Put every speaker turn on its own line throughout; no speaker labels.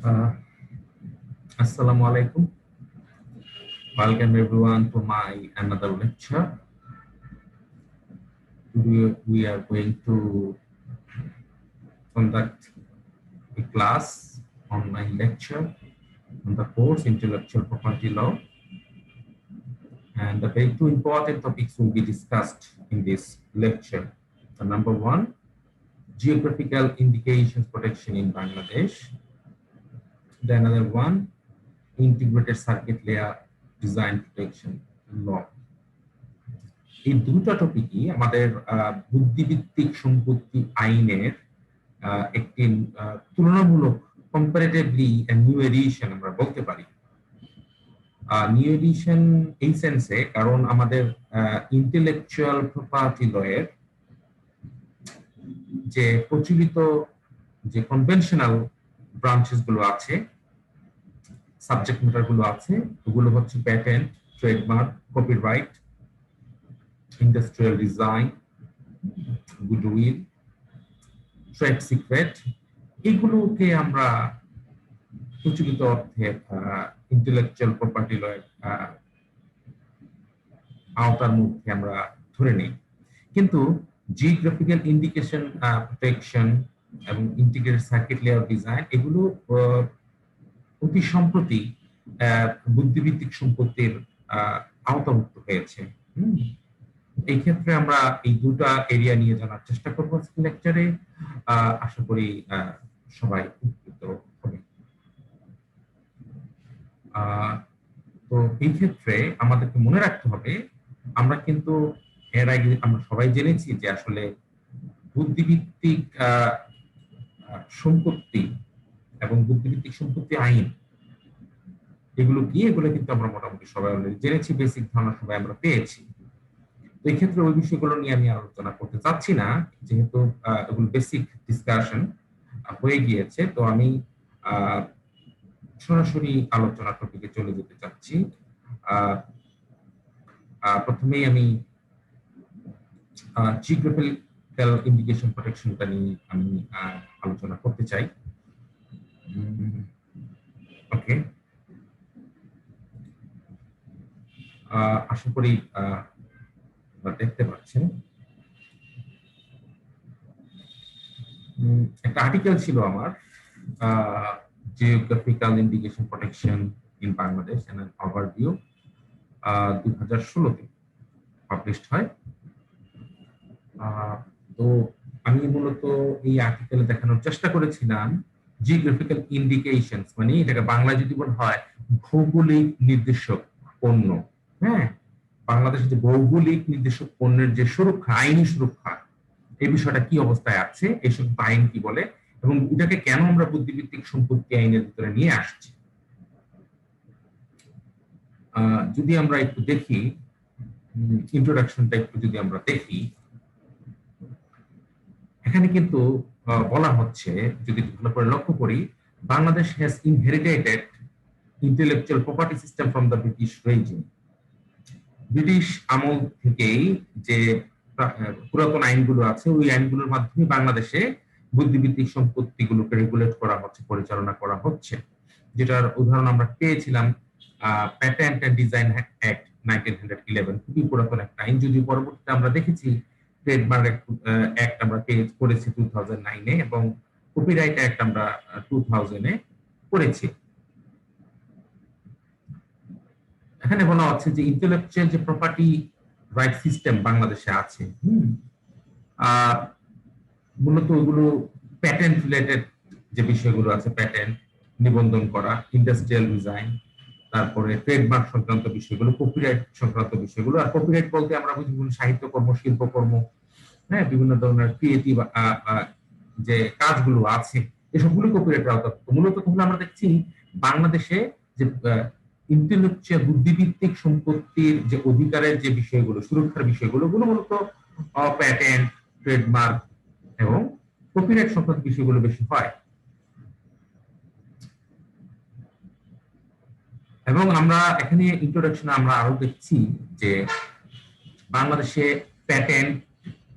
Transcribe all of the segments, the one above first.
Uh, Assalamu alaikum. Welcome everyone to my another lecture. Today we are going to conduct a class online lecture on the course Intellectual Property Law, and the very two important topics will be discussed in this lecture. The number one, geographical indications protection in Bangladesh. The another one, integrated circuit layer design protection law. এই দুটো টপিকই আমাদের বুদ্ধিভিত্তিক সম্পত্তি আইনের একটি তুলনামূলক comparatively new addition আমরা বলতে পারি। নিউ এডিশন এই সেন্সে কারণ আমাদের ইন্টেলেকচুয়াল প্রপার্টি লয়ের যে প্রচলিত যে কনভেনশনাল ব্রাঞ্চেস গুলো আছে, সাবজেক্ট ম্যাটার গুলো আছে, ওগুলো হচ্ছে patent, trademark, copyright, industrial design, goodwill, trade secret, এগুলোকে আমরা প্রচলিত অর্থে ইন্টেলেকচুয়াল প্রপার্টি লয়ের আওতার মধ্যে আমরা ধরে নিই। কিন্তু জিওগ্রাফিক্যাল ইন্ডিকেশন প্রোটেকশন এবং ইন্টিগ্রেটেড সার্কিট লেয়ার ডিজাইন এগুলো অতি সম্প্রতি বুদ্ধিভিত্তিক সম্পত্তির আওতাভুক্ত হয়েছে। এই ক্ষেত্রে আমরা এই দুটা এরিয়া নিয়ে জানার চেষ্টা করবো আজকের লেকচারে। আশা করি সবাই উপকৃত হবে। তো এই ক্ষেত্রে আমাদেরকে মনে রাখতে হবে, আমরা কিন্তু এর আগে আমরা সবাই জেনেছি যে আসলে বুদ্ধিভিত্তিক সম্পত্তি এবং বুদ্ধিভিত্তিক সম্পত্তি আইন এগুলো কি, এগুলো কিন্তু আমরা মোটামুটি সবাই অলরেডি জেনেছি, বেসিক ধারণা সবাই আমরা পেয়েছি। এই ক্ষেত্রে ওই বিষয়গুলো নিয়ে আমি আলোচনা করতে চাচ্ছি না, যেহেতু এগুলো বেসিক ডিসকাশন হয়ে গিয়েছে। তো আমি সরাসরি আলোচনা টপিকে চলে যেতে চাচ্ছি। প্রথমেই আমি জিওগ্রাফিক্যাল ইন্ডিকেশন প্রোটেকশনটা নিয়ে আমি আলোচনা করতে চাই। ওকে, আশা করি দেখতে পাচ্ছেন। একটা আর্টিকেল ছিল আমার, geographical indication protection in Bangladesh and an overview, 2016-তে পাবলিশড হয়। তো আমি মূলত এই আর্টিকেলে দেখানোর চেষ্টা করেছিলাম জিওগ্রাফিক্যাল ইন্ডিকেশনস, মানে এটাকে বাংলায় যদি বলা হয় ভৌগোলিক নির্দেশক পণ্য। হ্যাঁ, বাংলাদেশের যে ভৌগোলিক নির্দেশক পণ্যের যে সুরক্ষা, আইনি সুরক্ষা, এই বিষয়টা কি অবস্থায় আছে, এইসব আইন কি বলে এবং এটাকে কেন আমরা বুদ্ধিভিত্তিক সম্পত্তি আইনের ভিতরে নিয়ে আসছি। যদি আমরা একটু দেখি ইন্ট্রোডাকশনটা, একটু যদি আমরা দেখি, এখানে কিন্তু বলা হচ্ছে, যদি ভালো করে লক্ষ্য করি, Bangladesh has inherited intellectual property system from the British regime. British আমল থেকেই যে পুরাতন আইনগুলো আছে, ওই আইনগুলোর মাধ্যমে বাংলাদেশে বুদ্ধিভিত্তিক সম্পত্তিগুলোকে রেগুলেট করা হচ্ছে, পরিচালনা করা হচ্ছে। যেটার উদাহরণ আমরা পেয়েছিলাম প্যাটেন্ট এন্ড ডিজাইন অ্যাক্ট 1911, খুবই পুরাতন একটা আইন। যদি পরবর্তীতে আমরা দেখেছি ট্রেডমার্ক অ্যাক্ট আমরা করেছি 2009-এ এবং কপিরাইট অ্যাক্ট আমরা 2000-এ করেছি। এখানে বলা হচ্ছে যে ইন্টেলেকচুয়াল যে প্রপার্টি রাইট সিস্টেম বাংলাদেশে আছে, মূলত ওগুলো প্যাটেন্ট রিলেটেড যে বিষয়গুলো আছে, প্যাটেন্ট নিবন্ধন করা, ইন্ডাস্ট্রিয়াল ডিজাইন, তারপরে ট্রেডমার্ক সংক্রান্ত বিষয়গুলো, কপিরাইট সংক্রান্ত বিষয়গুলো। আর কপিরাইট বলতে আমরা বুঝি বিভিন্ন সাহিত্যকর্ম, শিল্পকর্ম, হ্যাঁ, বিভিন্ন ধরনের ক্রিয়েটিভ যে কাজগুলো আছে, এসবগুলো কপিরাইটের আওতাভুক্ত। মূলত তাহলে আমরা দেখছি বাংলাদেশে যে ইন্টেলেকচুয়াল বুদ্ধিভিত্তিক সম্পত্তির যে অধিকারের যে বিষয়গুলো, সুরক্ষার বিষয়গুলো, ওগুলো মূলত প্যাটেন্ট, ট্রেডমার্ক এবং কপিরাইট সংক্রান্ত বিষয়গুলো বেশি হয়। এবং আমরা এখানে ইন্ট্রোডাকশনে আমরা আরো দেখছি যে বাংলাদেশে প্যাটেন্ট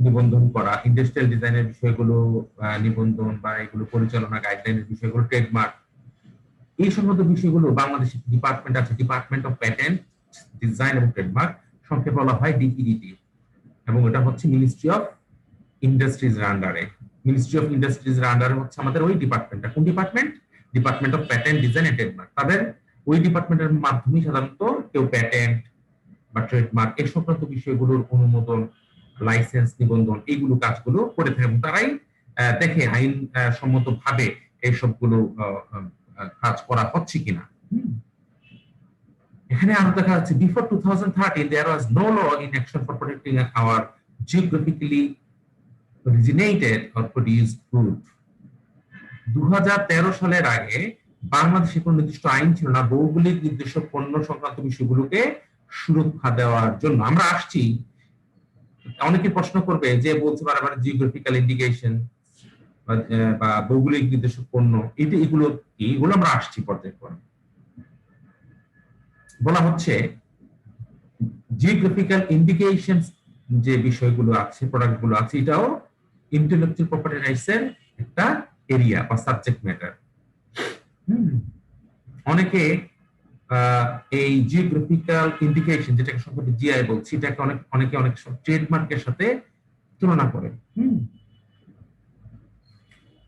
নিবন্ধন করা, ইন্ডাস্ট্রিয়াল ডিজাইনের বিষয়গুলো নিবন্ধন বা এগুলো পরিচালনা গাইডলাইনের বিষয়গুলো, ট্রেডমার্ক এই সংক্রান্ত বিষয়গুলো বাংলাদেশের ডিপার্টমেন্ট আছে, ডিপার্টমেন্ট অফ প্যাটেন্ট, ডিজাইন এবং ট্রেডমার্ক, সংক্ষেপে বলা হয় ডিপিডিটি, এবং এটা হচ্ছে মিনিস্ট্রি অফ ইন্ডাস্ট্রিজ এর আন্ডারে। মিনিস্ট্রি অফ ইন্ডাস্ট্রিজ এর আন্ডারে হচ্ছে আমাদের ওই ডিপার্টমেন্টটা। কোন department? Department of patent, design and trademark. তাদের ওই ডিপার্টমেন্টের মাধ্যমে সাধারণত কেউ প্যাটেন্ট বা ট্রেডমার্ক এই সংক্রান্ত বিষয়গুলোর অনুমোদন, লাইসেন্স নিবন্ধন, এইগুলো কাজগুলো করে থাকে, এবং তারাই দেখে আইন সম্মত ভাবে এই সবগুলো কাজ করা হচ্ছে কিনা। এখানে আরো দেখা যাচ্ছে before 2013 there was no law in action for protecting our geographically originated or produced food। 2013 সালের আগে বাংলাদেশে কোনো নির্দিষ্ট আইন ছিল না ভৌগোলিক নির্দিষ্ট পণ্য সংক্রান্ত বিষয়গুলোকে সুরক্ষা দেওয়ার জন্য। আমরা আসছি, অনেকে প্রশ্ন করবে যে বলতে পারে আবার জিওগ্রাফিক্যাল ইন্ডিকেশন বা ভৌগোলিক নির্দিষ্ট পণ্য, এগুলো কি? এগুলো আমরা আসছি পর্যায়ক্রমে। বলা হচ্ছে জিওগ্রাফিক্যাল ইন্ডিকেশনস যে বিষয়গুলো আছে, প্রোডাক্টগুলো আছে, এটাও ইন্টেলেকচুয়াল প্রপার্টি রাইটস এর একটা এরিয়া বা সাবজেক্ট ম্যাটার। অনেকে এই জিওগ্রাফিক্যাল ইন্ডিকেশন, যেটাকে সম্পর্কে জিআই বলছি, এটাকে অনেকে অনেক ট্রেডমার্কের সাথে তুলনা করে।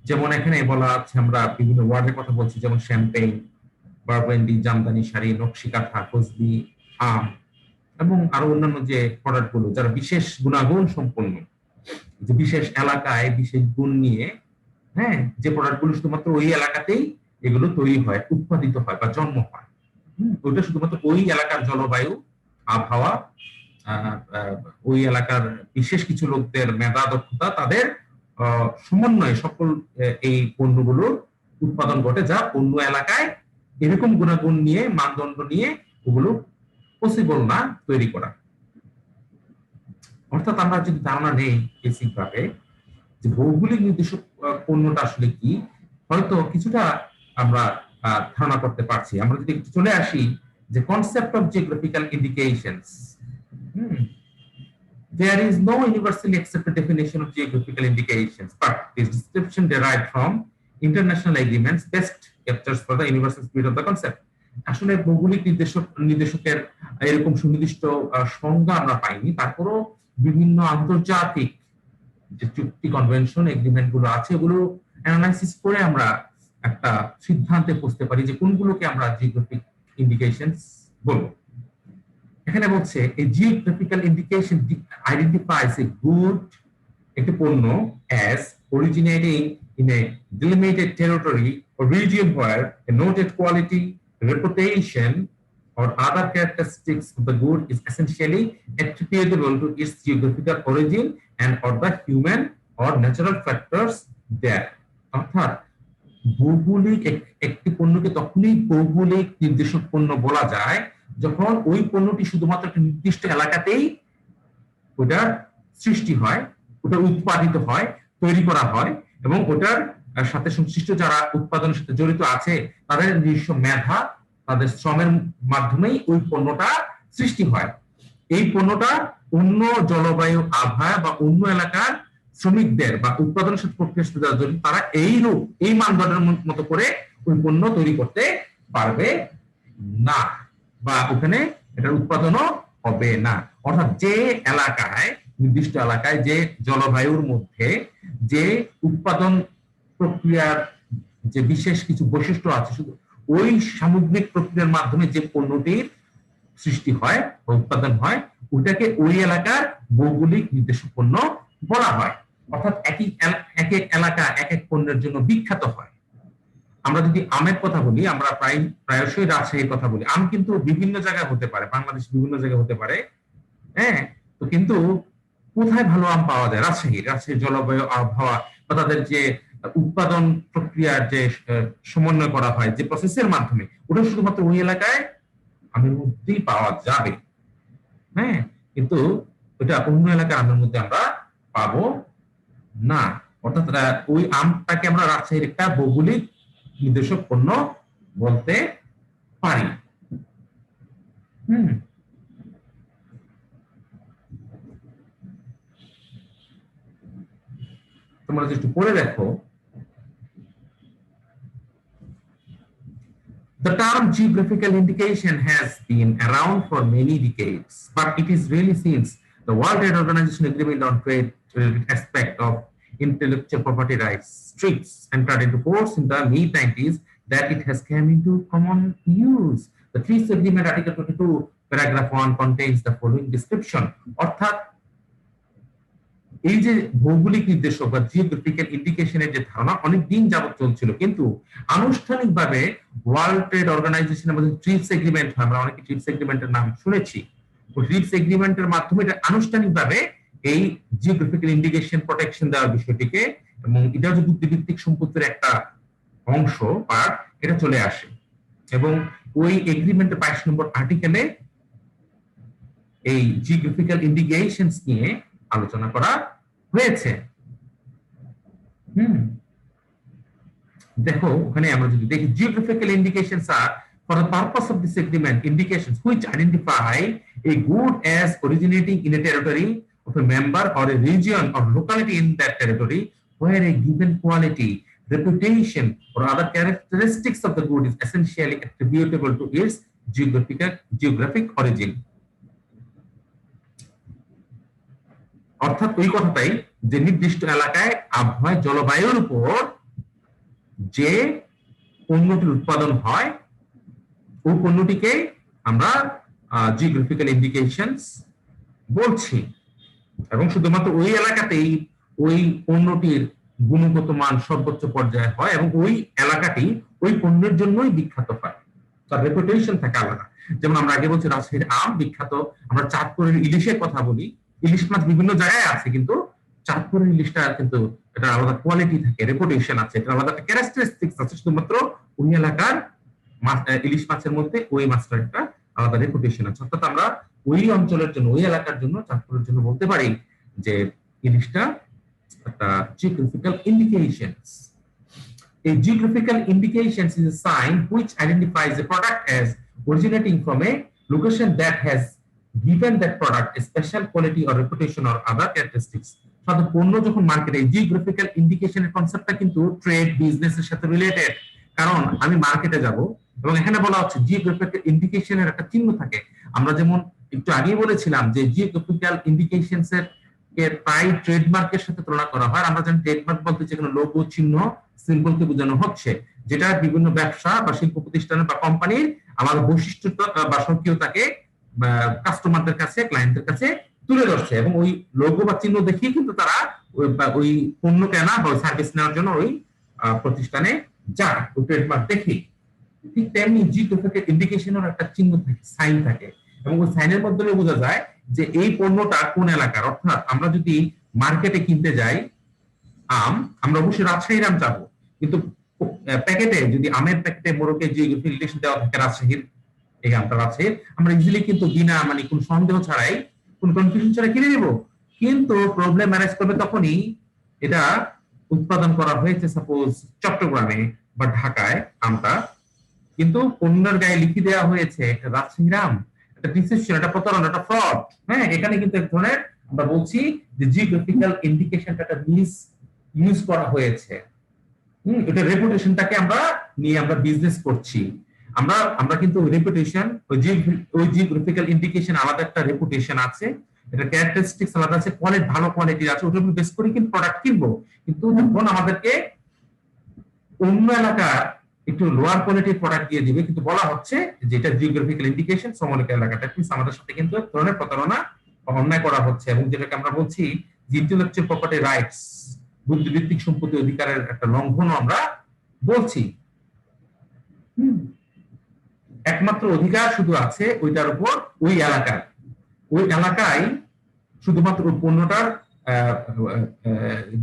যেমন এখানে বলা আছে, আমরা বিভিন্ন ওয়ার্ডের কথা বলছি, যেমন শ্যাম্পেইন, বারবেন্ডি, জামদানি শাড়ি, নকশি কাঁথা, কসবি, আম এবং আরো অন্যান্য যে প্রোডাক্ট গুলো যারা বিশেষ গুণাগুণ সম্পন্ন, যে বিশেষ এলাকায় বিশেষ গুণ নিয়ে, হ্যাঁ, যে প্রোডাক্ট গুলো শুধুমাত্র ওই এলাকাতেই এগুলো তৈরি হয়, উৎপাদিত হয় বা জন্ম হয়। ওইটা শুধুমাত্র ওই এলাকার জলবায়ু, আবহাওয়া, ওই এলাকার বিশেষ কিছু লোকদের মেধা, দক্ষতা, তাদের সমন্বয়ে সকল এই পণ্যগুলোর উৎপাদন ঘটে, যা অন্য এলাকায় এরকম গুণাগুণ নিয়ে, মানদণ্ড নিয়ে ওগুলো পসিবল না তৈরি করা। অর্থাৎ আমরা যদি ধারণা নেই বেসিক ভাবে যে ভৌগোলিক নির্দিষ্ট পণ্যটা আসলে কি, হয়তো কিছুটা আমরা ধারণা করতে পারছি। আমরা যদি একটু চলে আসি যে concept of geographical indications, there is no universally accepted definition of geographical indications, but this description derived from international agreements best captures for the universal spirit of the concept। আসলে ভৌগোলিক নির্দেশকের এরকম সুনির্দিষ্ট সংজ্ঞা আমরা পাইনি, তারপরও বিভিন্ন আন্তর্জাতিক যে চুক্তি, কনভেনশন, এগ্রিমেন্ট গুলো আছে, ওগুলো অ্যানালাইসিস করে আমরা একটা সিদ্ধান্তে পৌঁছতে পারি যে কোনগুলোকে আমরা জিওগ্রাফিক ইন্ডিকেশনস বলবো। এখানে বলছে এই geographical indication identifies a good, একটি পণ্য, as originating in a delimited territory or region where a noted quality, reputation or other characteristics of the good is essentially attributable to its geographical origin and or the human or natural factors there। অর্থাৎ ভৌগোলিক একটি পণ্যকে তখনই ভৌগোলিক নির্দেশক পণ্য বলা যায় যখন ওই পণ্যটি শুধুমাত্র একটা নির্দিষ্ট এলাকাতেই ওটার সৃষ্টি হয়, ওটা উৎপাদিত হয়, তৈরি করা হয়, এবং ওটার সাথে সংশ্লিষ্ট যারা উৎপাদনের সাথে জড়িত আছে তাদের নিজস্ব মেধা, তাদের শ্রমের মাধ্যমেই ওই পণ্যটা সৃষ্টি হয়। এই পণ্যটা অন্য জলবায়ু, আবহাওয়া বা অন্য এলাকার শ্রমিকদের বা উৎপাদনের সাথে প্রক্রিয়ার সাথে যারা জড়িত, তারা এই মানদণ্ডের মতো করে ওই পণ্য তৈরি করতে পারবে না, বা ওখানে এটার উৎপাদনও হবে না। অর্থাৎ যে এলাকায়, নির্দিষ্ট এলাকায় যে জলবায়ুর মধ্যে যে উৎপাদন প্রক্রিয়ার যে বিশেষ কিছু বৈশিষ্ট্য আছে, শুধু ওই সামগ্রিক প্রক্রিয়ার মাধ্যমে যে পণ্যটির সৃষ্টি হয় বা উৎপাদন হয়, ওটাকে ওই এলাকার ভৌগোলিক নির্দেশক পণ্য বলা হয়। অর্থাৎ এক এক এলাকা এক এক পণ্যের জন্য বিখ্যাত হয়। আমরা যদি আমের কথা বলি, আমরা প্রায়শই রাজশাহীর কথা বলি। আম কিন্তু বিভিন্ন জায়গায় হতে পারে, বাংলাদেশ বিভিন্ন জায়গায় হতে পারে, হ্যাঁ। তো কিন্তু কোথায় ভালো আম পাওয়া যায়? রাজশাহীর জলবায়ু, আবহাওয়া বা তাদের যে উৎপাদন প্রক্রিয়ার যে সমন্বয় করা হয়, যে প্রসেসের মাধ্যমে, ওটা শুধুমাত্র ওই এলাকায় আমের মধ্যেই পাওয়া যাবে, হ্যাঁ। কিন্তু ওটা অন্য এলাকার আমের মধ্যে আমরা পাবো না। অর্থাৎ ওই আমটাকে আমরা রাজশাহীর একটা ভৌগোলিক নির্দেশক পণ্য বলতে পারি। তোমরা যদি একটু পড়ে দেখো, The term geographical indication has been around for many decades, but it is really since the World Trade Organization Agreement on Trade aspect of intellectual property rights TRIPS entered into force in the mid-90s that it has come into common use. The TRIPS Agreement Article 22, paragraph 1 contains the following description. অর্থাৎ এই যে ভৌগোলিক নির্দেশক বা geographical ইন্ডিকেশনের যে ধারণা অনেক দিন যাবত চলছিল, কিন্তু আনুষ্ঠানিকভাবে ওয়ার্ল্ড ট্রেড অর্গানাইজেশনের মধ্যে ট্রিপস এগ্রিমেন্ট হয়, আমরা অনেকে ট্রিপস এগ্রিমেন্টের নাম শুনেছি। ট্রিপস এগ্রিমেন্টের মাধ্যমে এটা আনুষ্ঠানিকভাবে এই জিওগ্রাফিক্যাল ইন্ডিকেশন প্রোটেকশন দেওয়ার বিষয়টিকে, এবং এটা যে বুদ্ধিভিত্তিক সম্পত্তির একটা অংশ পার্ট, এটা চলে আসে। এবং ওই এগ্রিমেন্টের 22 নম্বর আর্টিকেলে এই জিওগ্রাফিক্যাল ইন্ডিকেশনস নিয়ে আলোচনা করা হয়েছে। দেখো ওখানে আমরা যদি দেখি, জিওগ্রাফিক্যাল ইন্ডিকেশনস আর for the purpose of this agreement indications which identify a good as originating in a territory of a member or a region or locality in that territory where a given quality, reputation or other characteristics of the good is essentially attributable to its geographic origin. অর্থাৎ ওই কথাটাই যে নির্দিষ্ট এলাকায় আবহাওয়া জলবায়ুর উপর যে পণ্যটির উৎপাদন হয় ওই পণ্যটিকে আমরা জিওগ্রাফিক্যাল ইন্ডিকেশনস বলছি, এবং শুধুমাত্র ওই এলাকাতেই ওই পণ্যটির গুণগত মান সর্বোচ্চ পর্যায়ে হয় এবং ওই এলাকাটি ওই পণ্যের জন্যই বিখ্যাত হয়, তার রেপুটেশন থাকে আলাদা। যেমন আমরা আগে বলছি রাজশাহীর আম বিখ্যাত, আমরা চাঁদপুরের ইলিশের কথা বলি, ইলিশ মাছ বিভিন্ন জায়গায় আছে, কিন্তু চাঁদপুরের ইলিশটা কিন্তু এটা আলাদা কোয়ালিটি থাকে, রেপুটেশন আছে, এটা আলাদা একটা ক্যারেক্টারিস্টিক্স আছে, শুধুমাত্র ওই এলাকার ইলিশ মাছের মধ্যে ওই মাছটার একটা আলাদা রেপুটেশন আছে। অর্থাৎ আমরা ওই অঞ্চলের জন্য, ওই এলাকার জন্য, চাঁদপুরের জন্য বলতে পারি যে ইলিশটা একটা geographical indications. A geographical indications is a sign which identifies a product as originating from a location that has given that product a special quality or reputation or other characteristics. সাধারণত পণ্য যখন মার্কেটে, জিওগ্রাফিক্যাল ইন্ডিকেশনের কনসেপ্টটা কিন্তু trade বিজনেসের সাথে related. কারণ আমি মার্কেটে যাব এবং এখানে বলা হচ্ছে জিওগ্রাফিক্যাল ইন্ডিকেশনের একটা চিহ্ন থাকে। আমরা যেমন একটু আগেই বলেছিলাম যে জিওগ্রাফিক্যাল ইন্ডিকেশনস এর প্রায় ট্রেডমার্কের সাথে তুলনা করা হয়। আমরা জানি ট্রেডমার্ক বলতে যেখানে লোগো, চিহ্ন, সিম্বলকে বোঝানো হচ্ছে, যেটা বিভিন্ন ব্যবসা বা শিল্প প্রতিষ্ঠানের বা কোম্পানির আমাদের বৈশিষ্ট্য বা স্বকীয়তাকে কাস্টমারদের কাছে, ক্লায়েন্টদের কাছে তুলে ধরছে, এবং ওই লোগো বা চিহ্ন দেখিয়ে কিন্তু তারা ওই পণ্য কেনা বা সার্ভিস নেওয়ার জন্য ওই প্রতিষ্ঠানে যায়, ওই ট্রেডমার্ক দেখি। ঠিক তেমনি জিওগ্রাফিক্যাল ইন্ডিকেশনের একটা চিহ্ন থাকে, সাইন থাকে, এবং ওই সাইনের মাধ্যমে বোঝা যায় যে এই পণ্যটা কোন এলাকার। অর্থাৎ আমরা যদি মার্কেটে কিনতে যাই আম, আমরা অবশ্যই রাজশাহীর আম চাবো, কিন্তু প্যাকেটে যদি আমের প্যাকেটে মোড়কে জিওগ্রাফিক্যাল ইন্ডিকেশন দেওয়া থাকে রাজশাহীর, এই আমটা রাজশাহীর, আমরা ইজিলি কিন্তু বিনা মানে কোন সন্দেহ ছাড়াই, কোন কনফিউশন ছাড়াই কিনে নেব। কিন্তু প্রবলেম ম্যানেজ করবে তখনই এটা উৎপাদন করা হয়েছে সাপোজ চট্টগ্রামে বা ঢাকায় আমটা, কিন্তু পণ্যের গায়ে লিখে দেওয়া হয়েছে রাজশাহীর আম। এটা ডিসিশন, এটা প্রতারণা, এটা ফ্রড। হ্যাঁ, এখানে কিন্তু এক ধরনের আমরা বলছি যে জিওগ্রাফিক্যাল ইন্ডিকেশনটা মিস ইউজ করা হয়েছে। এটা রেপুটেশনটাকে আমরা নিয়ে আমরা বিজনেস করছি। আমরা কিন্তু রেপুটেশন, ওই জিওগ্রাফিক্যাল ইন্ডিকেশন আলাদা একটা রেপুটেশন আছে, এটা ক্যারেক্টারিস্টিক্স আলাদা আছে, কোয়ালিটি ভালো কোয়ালিটির আছে, ওটার উপর বেস করে কিন্তু প্রোডাক্ট কিনবো। কিন্তু যখন আমাদেরকে অন্য এলাকার একটু লোয়ার কোয়ালিটির প্রোডাক্ট দিয়ে দিবে, কিন্তু বলা হচ্ছে যে এটা জিওগ্রাফিক্যাল ইন্ডিকেশন সমলিত এলাকাটা, কিন্তু আমাদের সাথে কিন্তু এক ধরনের প্রতারণা বা অন্যায় করা হচ্ছে, এবং যেটাকে আমরা বলছি যে ইন্টেলেকচুয়াল প্রপার্টি রাইটস, বুদ্ধিভিত্তিক সম্পত্তি অধিকারের একটা লঙ্ঘনও আমরা বলছি। একমাত্র অধিকার শুধু আছে ওইটার উপর ওই এলাকায়, ওই এলাকায় শুধুমাত্র ওই পণ্যটার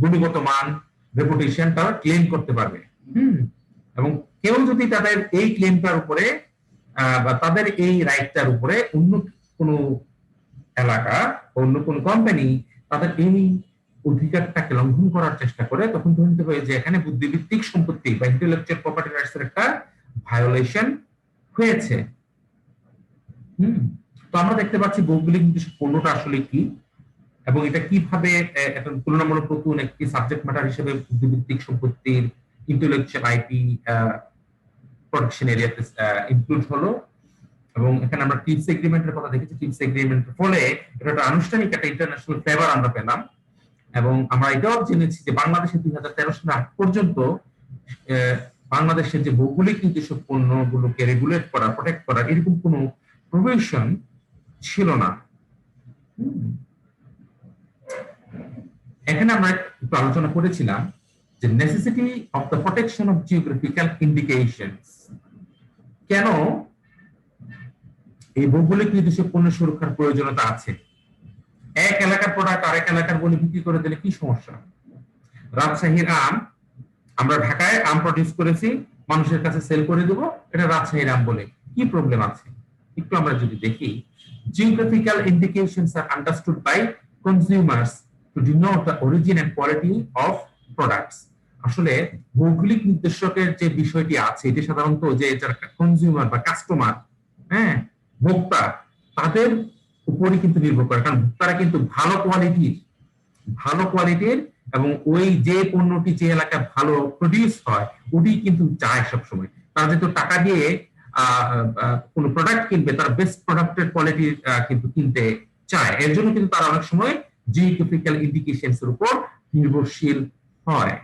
গুণগত মান, রেপুটেশন তারা ক্লেম করতে পারবে। এবং কেউ যদি তাদের এই ক্লেমটার উপরে বা তাদের এই রাইটটার উপরে অন্য কোনো এলাকা, অন্য কোনো কোম্পানি তাদের এই অধিকারটাকে লঙ্ঘন করার চেষ্টা করে, তখন ধরতে হবে যে এখানে বুদ্ধিভিত্তিক সম্পত্তি বা ইন্টেলেকচুয়াল প্রপার্টি রাইটস এর একটা ভায়োলেশন হয়েছে। তো আমরা দেখতে পাচ্ছি ভৌগোলিক নির্দিষ্ট পণ্যটা আসলে কি, এবং এটা কিভাবে একটা তুলনামূলক নতুন একটি সাবজেক্ট ম্যাটার হিসেবে বুদ্ধিভিত্তিক সম্পত্তির, ইন্টেলেকচুয়াল আইপি প্রোটেকশন এরিয়াতে ইনক্লুড হলো। এবং এখানে আমরা টিপস এগ্রিমেন্টের কথা দেখেছি। টিপস এগ্রিমেন্টের ফলে এটা একটা আনুষ্ঠানিক একটা ইন্টারন্যাশনাল ফেভার আমরা পেলাম। এবং আমরা এটাও জেনেছি যে বাংলাদেশে 2013 সালের আগ পর্যন্ত বাংলাদেশের যে ভৌগোলিক নির্দিষ্ট পণ্যগুলোকে রেগুলেট করা, প্রোটেক্ট করা, এরকম কোনো প্রভিশন ছিল না। এখানে আমরা একটু আলোচনা করেছিলাম যে necessity of the protection of geographical indications. কেন এই ভৌগোলিক নির্দিষ্ট পণ্য সুরক্ষার প্রয়োজনীয়তা আছে? এক এলাকার প্রোডাক্ট আরেক এলাকার বলে বিক্রি করে দিলে কি সমস্যা? রাজশাহীর আম, আমরা ঢাকায় আম প্রডিউস করেছি, মানুষের কাছে সেল করে দেবো, এটা রাজশাহীর আম বলে কি প্রবলেম আছে? একটু আমরা যদি দেখি, জিওগ্রাফিক্যাল ইন্ডিকেশনস আর understood by consumers to denote the origin and quality of products. আসলে ভৌগোলিক নির্দেশকের যে বিষয়টি আছে, এটি সাধারণত যে যারা কনজিউমার বা কাস্টমার, হ্যাঁ, ভোক্তা, তাদের উপরই কিন্তু নির্ভর করে। কারণ ভোক্তারা কিন্তু ভালো কোয়ালিটির এবং ওই যে পণ্যটি যে এলাকায় ভালো প্রডিউস হয় ওটি কিন্তু চায় সবসময়। তারা যেহেতু টাকা দিয়ে কোন প্রোডাক্ট কিনবে, তারা বেস্ট প্রোডাক্টের কোয়ালিটির কিন্তু কিনতে চায়। এর জন্য কিন্তু তারা অনেক সময় জিওগ্রাফিক্যাল ইন্ডিকেশনস এর উপর নির্ভরশীল হয়।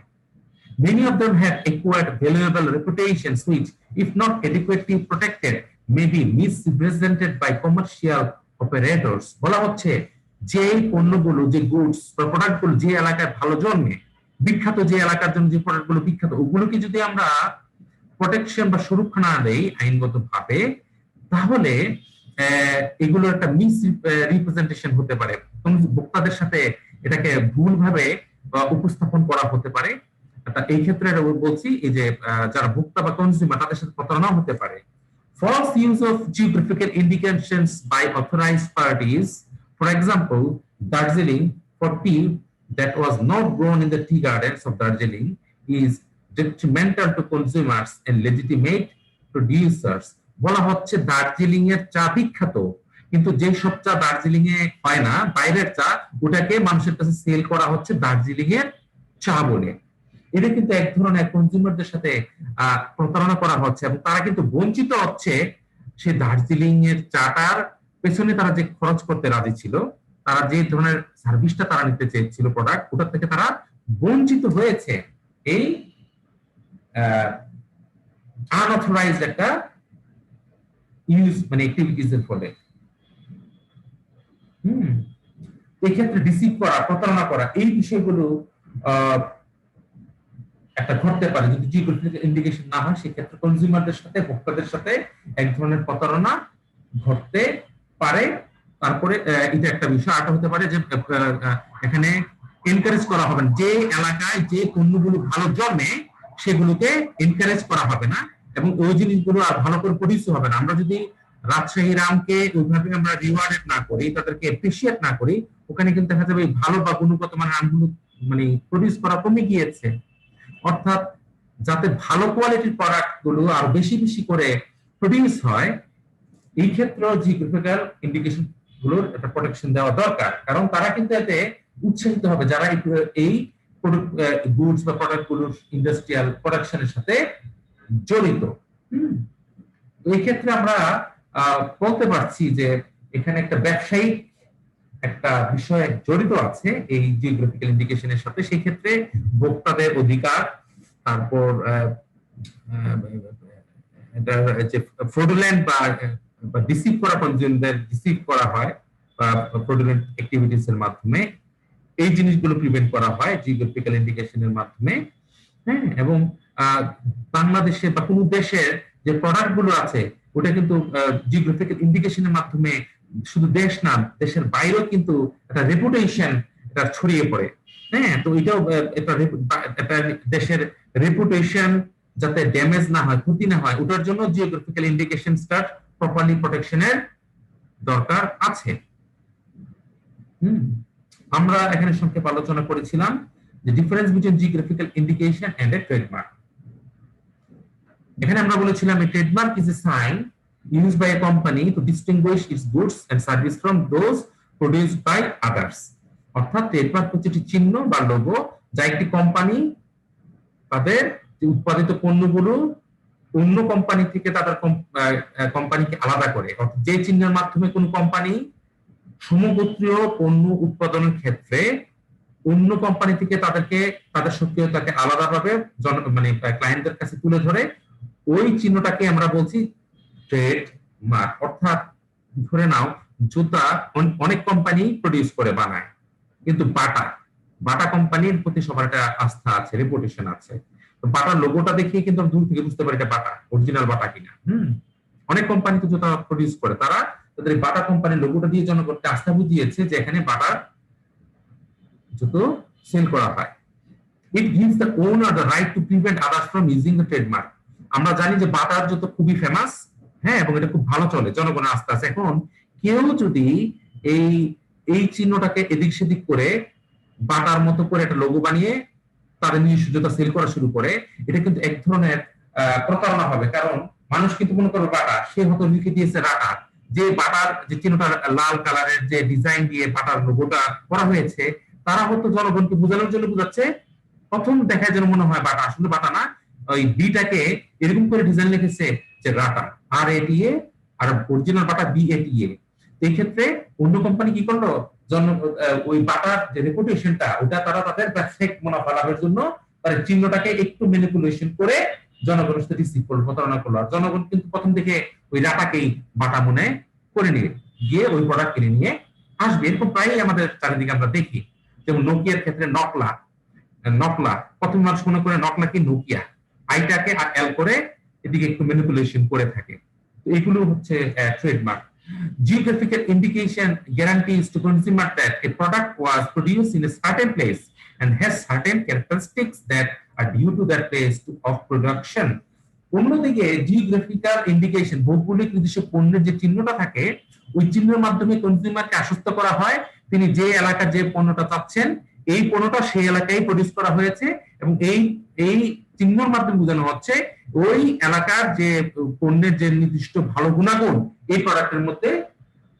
Many of them have acquired valuable reputations which, if not adequately protected, may be misrepresented by commercial operators. বলা হচ্ছে যে পণ্যগুলো, যে গুডস বা প্রোডাক্টগুলো যে এলাকায় ভালো জন্মে, বিখ্যাত যে এলাকার জন্য যে প্রোডাক্টগুলো বিখ্যাত, ওগুলোকে যদি আমরা প্রোটেকশন বা সুরক্ষা না দেই আইনগত ভাবে, তাহলে এগুলো একটা মিস রিপ্রেজেন্টেশন হতে পারে। ভোক্তাদের সাথে এটাকে ভুলভাবে উপস্থাপন করা হতে পারে। এই ক্ষেত্রে বলছি এই যে যারা ভোক্তা বা কনজিউমার, তাদের সাথে প্রতারণা হতে পারে। False use of geographical indications by authorized parties, for example, Darjeeling for tea that was not grown in the tea gardens of Darjeeling, is detrimental to consumers and legitimate producers. বলা হচ্ছে দার্জিলিং এর চা বিখ্যাত, কিন্তু যে সব চা দার্জিলিং এ হয় না, বাইরের চা, ওটাকে মানুষের কাছে সেল করা হচ্ছে দার্জিলিং এর চা বলে। এটা কিন্তু এক ধরনের কনজিউমারদের সাথে প্রতারণা করা হচ্ছে এবং তারা কিন্তু বঞ্চিত হচ্ছে সে দার্জিলিং এর চাটার পেছনে তারা যে খরচ করতে রাজি ছিল, তারা যে ধরনের সার্ভিসটা তারা নিতে চেয়েছিল প্রোডাক্ট, ওটা থেকে তারা বঞ্চিত হয়েছে এই আনঅথরাইজড একটা ইউজ মানে অ্যাক্টিভিটিস এর ফলে। এক্ষেত্রে ডিসিভ করা, প্রতারণা করা, এই বিষয়গুলো একটা ঘটতে পারে যদি জিওগ্রাফিক্যাল ইন্ডিকেশন না হয়। সেক্ষেত্রে কনজিউমারদের সাথে, ভোক্তাদের সাথে এক ধরনের প্রতারণা ঘটতে পারে। তারপরে এটা একটা বিষয় আটা হতে পারে যে এখানে এনকারেজ করা হবে না, যে এলাকায় যে পণ্যগুলো ভালো জন্মে সেগুলোকে এনকারেজ করা হবে না এবং ওই জিনিসগুলো আর ভালো করে প্রডিউস হবে না। আমরা যদি রাজশাহীর আমকে ওইভাবে আমরা রিওয়ার্ডেড না করি, তাদেরকে অ্যাপ্রিশিয়েট না করি, ওখানে কিন্তু দেখা যাবে ভালো বা গুণগত মানের আমগুলো মানে প্রডিউস করা কমে গিয়েছে। অর্থাৎ যাতে ভালো কোয়ালিটির প্রোডাক্ট গুলো আর বেশি বেশি করে প্রডিউস হয়, এই ক্ষেত্রে জিওগ্রাফিক্যাল ইন্ডিকেশন গুলোর একটা প্রোটেকশন দেওয়া দরকার। কারণ তারা কিন্তু এতে উৎসাহিত হবে যারা এই গুডস বা প্রোডাক্ট গুলোর ইন্ডাস্ট্রিয়াল প্রোডাকশনের সাথে জড়িত। এই ক্ষেত্রে আমরা বলতে পারছি যে এখানে একটা ব্যবসায়িক একটা বিষয় জড়িত আছে এই জিওগ্রাফিক্যাল ইন্ডিকেশনের সাথে। সেই ক্ষেত্রে ভোক্তাদের অধিকার, তারপর যে ফ্রডুলেন্ট বা ডিসিভ করা, কনজিউমারদের ডিসিভ করা হয় বা ফ্রডুলেন্ট অ্যাক্টিভিটিস এর মাধ্যমে, এই জিনিসগুলো প্রিভেন্ট করা হয় জিওগ্রাফিক্যাল ইন্ডিকেশনের মাধ্যমে। হ্যাঁ, এবং বাংলাদেশে বা কোন দেশের যে প্রোডাক্ট গুলো আছে ওটা কিন্তু জিওগ্রাফিক্যাল ইন্ডিকেশনের মাধ্যমে শুধু দেশ না, দেশের বাইরেও কিন্তু একটা রেপুটেশন এটা ছড়িয়ে পড়ে। হ্যাঁ, তো এটাও একটা দেশের রেপুটেশন যাতে ড্যামেজ না হয়, ক্ষতি না হয়, ওটার জন্য জিওগ্রাফিক্যাল ইন্ডিকেশনসটা প্রপারলি প্রোটেকশনের দরকার আছে। আমরা এখানে সংক্ষেপে আলোচনা করেছিলাম যে difference between geographical indication and a trademark. এখানে আমরা বলেছিলাম a trademark is a sign used by a company to distinguish its goods and service from those produced by others. অর্থাৎ ট্রেডমার্ক হচ্ছে একটি চিহ্ন বা লোগো যা একটি কোম্পানি তাদের উৎপাদিত পণ্যগুলো অন্য কোম্পানি থেকে তাদের কোম্পানিকে আলাদা করে, অর্থাৎ যে চিহ্নের মাধ্যমে কোন কোম্পানি সমগোত্রীয় পণ্য উৎপাদনের ক্ষেত্রে অন্য কোম্পানি থেকে তাদের সক্রিয়তাকে আলাদাভাবে মানে ক্লায়েন্টদের কাছে তুলে ধরে, ওই চিহ্নটাকে আমরা বলছি ট্রেড মার্ক। অর্থাৎ ধরে নাও জুতা অনেক কোম্পানি প্রডিউস করে বানায়, কিন্তু বাটা কোম্পানির প্রতি সবার একটা আস্থা আছে, রেপুটেশন আছে। তো বাটার লোগোটা দেখিয়ে কিন্তু দূর থেকে বুঝতে পারি এটা বাটা, অরিজিনাল বাটা কিনা। অনেক কোম্পানি তো জুতা প্রডিউস করে, তারা তাদের বাটা কোম্পানির লোগোটা দিয়ে জনগণকে আস্থা বুঝিয়েছে যে এখানে বাটার জুতো সেল করা হয়। It gives the owner the right to prevent others from using the trademark. আমরা জানি যে বাটার জুতো খুবই ফেমাস, হ্যাঁ, এবং এটা খুব ভালো চলে, জনগণের আস্থা আছে। এখন কেউ যদি এই চিহ্নটাকে এদিক সেদিক করে বাটার মতো করে একটা লোগো বানিয়ে তাদের নিজস্ব জুতা সেল করা শুরু করে, এটা কিন্তু এক ধরনের প্রতারণা হবে। কারণ মানুষ কিন্তু মনে করবে বাটা, সে হয়তো লিখে দিয়েছে রাটা। যে বাটার যে চিহ্নটা লাল কালারের যে ডিজাইন দিয়ে বাটার লোগোটা করা হয়েছে, তারা হয়তো জনগণকে বোঝানোর জন্য বোঝাচ্ছে, প্রথম দেখায় যেন মনে হয় বাটা, আসলে বাটা না। ওই বিটাকে এরকম করে ডিজাইন লিখেছে যে রাটা, আর এটিএ, আর অরিজিনাল বাটা বিএটিএ। এই ক্ষেত্রে অন্য কোম্পানি কি করলো, ওই বাটার যে রেপুটেশনটা, ওটা তারা তাদের ব্যবসায়িক মুনাফা লাভের জন্য তার চিহ্নটাকে একটু ম্যানিপুলেশন করে জনগণের সাথে রিসিভ করলো, প্রতারণা করলো। আর জনগণ কিন্তু প্রথম থেকে ওই রাটাকেই বাটা মনে করে নিয়ে গিয়ে ওই প্রোডাক্ট কিনে নিয়ে আসবে। এরকম প্রায়ই আমাদের চারিদিকে আমরা দেখি। যেমন নোকিয়ার ক্ষেত্রে নকলা, প্রথম মানুষ মনে করে নকলা কি নোকিয়া, আইটাকে এল করে এদিকে একটু ম্যানিপুলেশন করে থাকে। তো এগুলো হচ্ছে trademark. Geographical indication guarantees to consumer that a product was produced in a certain place and has certain characteristics that are due to that place of production. অন্যদিকে জিওগ্রাফিক্যাল ইন্ডিকেশন, ভৌগোলিক নির্দিষ্ট পণ্যের যে চিহ্নটা থাকে, ওই চিহ্নের মাধ্যমে কনজিউমারকে আশ্বস্ত করা হয় তিনি যে এলাকার যে পণ্যটা চাচ্ছেন, এই পণ্যটা সেই এলাকায় প্রডিউস করা হয়েছে, এবং এই চিহ্নের মাধ্যমে বোঝানো হচ্ছে ওই এলাকার যে পণ্যের যে নির্দিষ্ট ভালো গুণাগুণ এই প্রোডাক্টের মধ্যে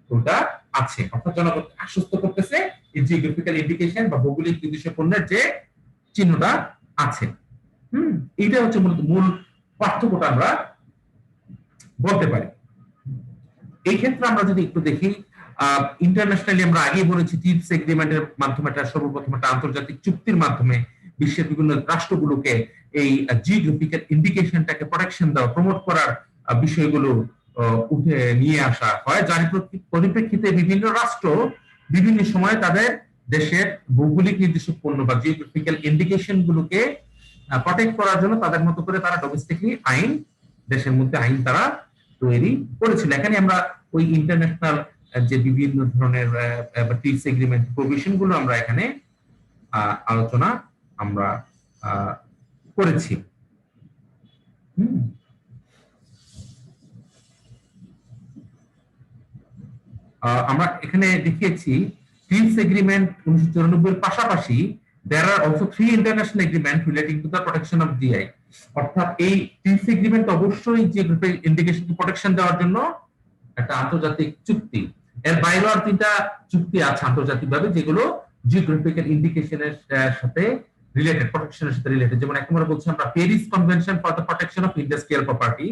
ওটা আছে। অর্থাৎ জনগণকে আশ্বস্ত করতেছে এই জিওগ্রাফিক্যাল ইন্ডিকেশন বা ভৌগোলিক নির্দিষ্ট পণ্যের যে চিহ্নটা আছে। এইটা হচ্ছে মূল পার্থক্যটা আমরা বলতে পারি। এই ক্ষেত্রে আমরা যদি একটু দেখি, ইন্টারন্যাশনালি আমরা আগেই বলেছি ট্রিপস এগ্রিমেন্টের মাধ্যমে, সর্বপ্রথম একটা আন্তর্জাতিক চুক্তির মাধ্যমে বিশ্বের বিভিন্ন রাষ্ট্রগুলোকে এই জিওগ্রাফিক্যাল ইন্ডিকেশনটাকে প্রোটেকশন দেওয়া, প্রমোট করার বিষয়গুলো উঠে নিয়ে আসা হয়, যার পরিপ্রেক্ষিতে বিভিন্ন রাষ্ট্র বিভিন্ন সময় তাদের দেশের ভৌগোলিক নির্দিষ্ট পণ্য বা জিওগ্রাফিক্যাল ইন্ডিকেশন গুলোকে প্রটেক্ট করার জন্য তাদের মতো করে তারা ডোমেস্টিকলি আইন, দেশের মধ্যে আইন তারা তৈরি করেছিল। এখানে আমরা ওই ইন্টারন্যাশনাল যে বিভিন্ন ধরনের ট্রিপস এগ্রিমেন্ট প্রভিশন গুলো আমরা এখানে আলোচনা আমরা করেছি। আমরা এখানে দেখিয়েছি ট্রিপস এগ্রিমেন্ট 1994 এর পাশাপাশি there are also 3 international agreements relating to the protection of GI। অর্থাৎ এই ট্রিপস এগ্রিমেন্ট অবশ্যই জিওগ্রাফিক্যাল ইন্ডিকেশনকে প্রোটেকশন দেওয়ার জন্য একটা আন্তর্জাতিক চুক্তি। এর বাইরেও আর 3টা চুক্তি আছে আন্তর্জাতিকভাবে, যেগুলো জিওগ্রাফিক্যাল ইন্ডিকেশনের সাথে রিলেটেড, প্রোটেকশনের সাথে রিলেটেড। যেমন এক নম্বরে বলছি আমরা Paris convention for the protection of industrial property,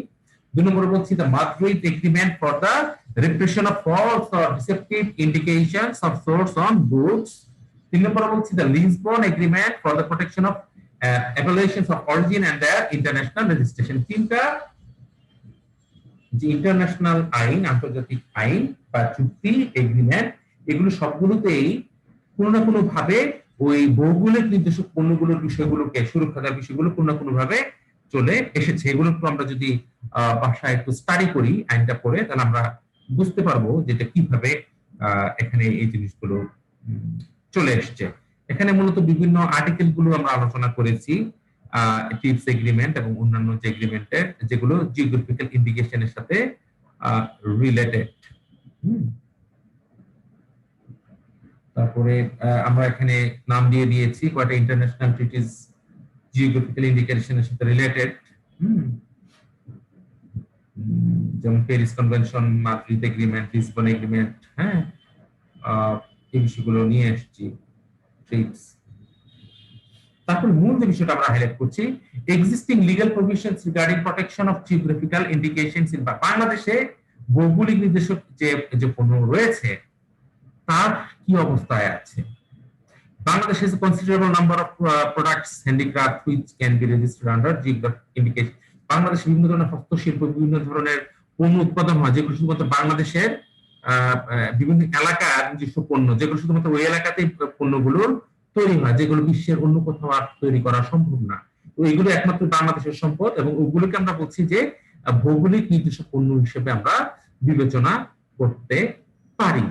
2 নম্বরে বলছি the Madrid agreement for the repression of false or deceptive indications of source on goods, 3 নম্বরে বলছি the Lisbon agreement for the protection of appellations of origin and their international registration। 3টা যে international আইন, আন্তর্জাতিক আইন বা চুক্তি এগ্রিমেন্ট, এগুলো সবগুলোতেই কোনো না কোনো ভাবে ওই ভৌগোলিক নির্দিষ্ট পণ্যগুলোর বিষয়গুলোকে, সুরক্ষা দেওয়ার বিষয়গুলো কোনো না কোনো ভাবে চলে এসেছে। এগুলো আমরা যদি ভাষায় একটু স্টাডি করি আইনটা পড়ে, তাহলে আমরা বুঝতে পারবো যেটা কিভাবে এখানে এই জিনিসগুলো চলে এসছে। এখানে মূলত বিভিন্ন আর্টিকেল গুলো আমরা আলোচনা করেছি, ট্রিপস এগ্রিমেন্ট এবং অন্যান্য যে এগ্রিমেন্টের, যেগুলো জিওগ্রাফিক্যাল ইন্ডিকেশনের সাথে রিলেটেড। তারপরে আমরা এখানে নাম দিয়ে দিয়েছি কয়টা ইন্টারন্যাশনাল ট্রিটিস জিওগ্রাফিক্যাল ইন্ডিকেশনের সাথে রিলেটেড, যেমন Paris convention, Madrid agreement, Lisbon agreement. হ্যাঁ, এই বিষয়গুলো নিয়ে এসেছি ট্রিপস। তারপর মূল যে বিষয়টা আমরা হাইলাইট করছি, existing legal provisions regarding protection of geographical indications in বাংলাদেশে ভৌগোলিক নির্দেশক যে পণ্য রয়েছে তার কি অবস্থায় আছে। Bangladesh has a considerable number of products handicraft which can be registered under geographic indication. Bangladesh বিভিন্ন ধরনের হস্তশিল্প, বিভিন্ন ধরনের পণ্য উৎপাদন হয় যেগুলো শুধুমাত্র বাংলাদেশের বিভিন্ন এলাকার নিজস্ব পণ্য, যেগুলো শুধুমাত্র ওই এলাকাতেই পণ্যগুলোর তৈরি হয়, যেগুলো বিশ্বের অন্য কোথাও আর তৈরি করা সম্ভব না। তো এগুলো একমাত্র বাংলাদেশের সম্পদ এবং ওগুলোকে আমরা বলছি যে ভৌগোলিক নির্দিষ্ট পণ্য হিসেবে আমরা বিবেচনা করতে পারি।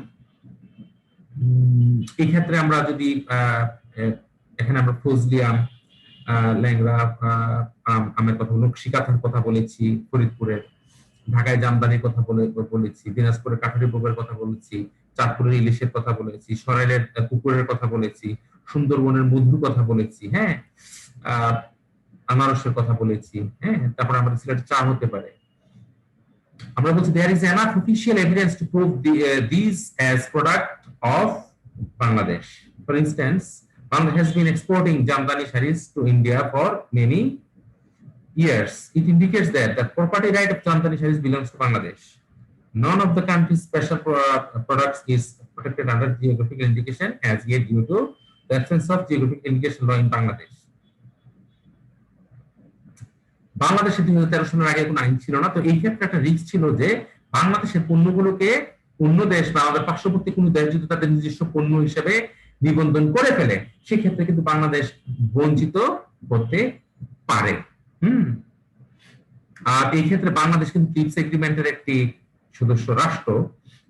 এই ক্ষেত্রে আমরা যদি এখানে আমরা ফজলি আম, ল্যাংড়া আমের কথা, নকশি কাঁথার কথা বলেছি, ফরিদপুরের, ঢাকায় জামদানির কথা বলেছি, দিনাজপুরের কাঠারি বোবের কথা বলেছি, চাঁদপুরের ইলিশের কথা বলেছি, সরাইলের কুকুরের কথা বলেছি, সুন্দরবনের মধুর কথা বলেছি, হ্যাঁ, আনারসের কথা বলেছি, হ্যাঁ, তারপর আমাদের সিলেটের চা হতে পারে। আমরা বলছি there is enough official evidence to prove these as product of Bangladesh. For instance, Bangladesh has been exporting Jamdani sarees to India for many years. It indicates that the property right of Jamdani sarees belongs to Bangladesh. None of the country's special products is protected under geographical indication as yet due to the absence of geographical indication law in Bangladesh. বাংলাদেশে 2013 সালের আগে কোনো আইন ছিল না, তো এই ক্ষেত্রে একটা রিস্ক ছিল যে বাংলাদেশের পণ্যগুলোকে অন্য দেশ বা আমাদের পার্শ্ববর্তী কোনো দেশ যদি তাদের নিজস্ব পণ্য হিসেবে নিবন্ধন করে ফেলে, সেক্ষেত্রে কিন্তু বাংলাদেশ বঞ্চিত হতে পারে। আর এই ক্ষেত্রে বাংলাদেশ কিন্তু ট্রিপস এগ্রিমেন্টের একটি সদস্য রাষ্ট্র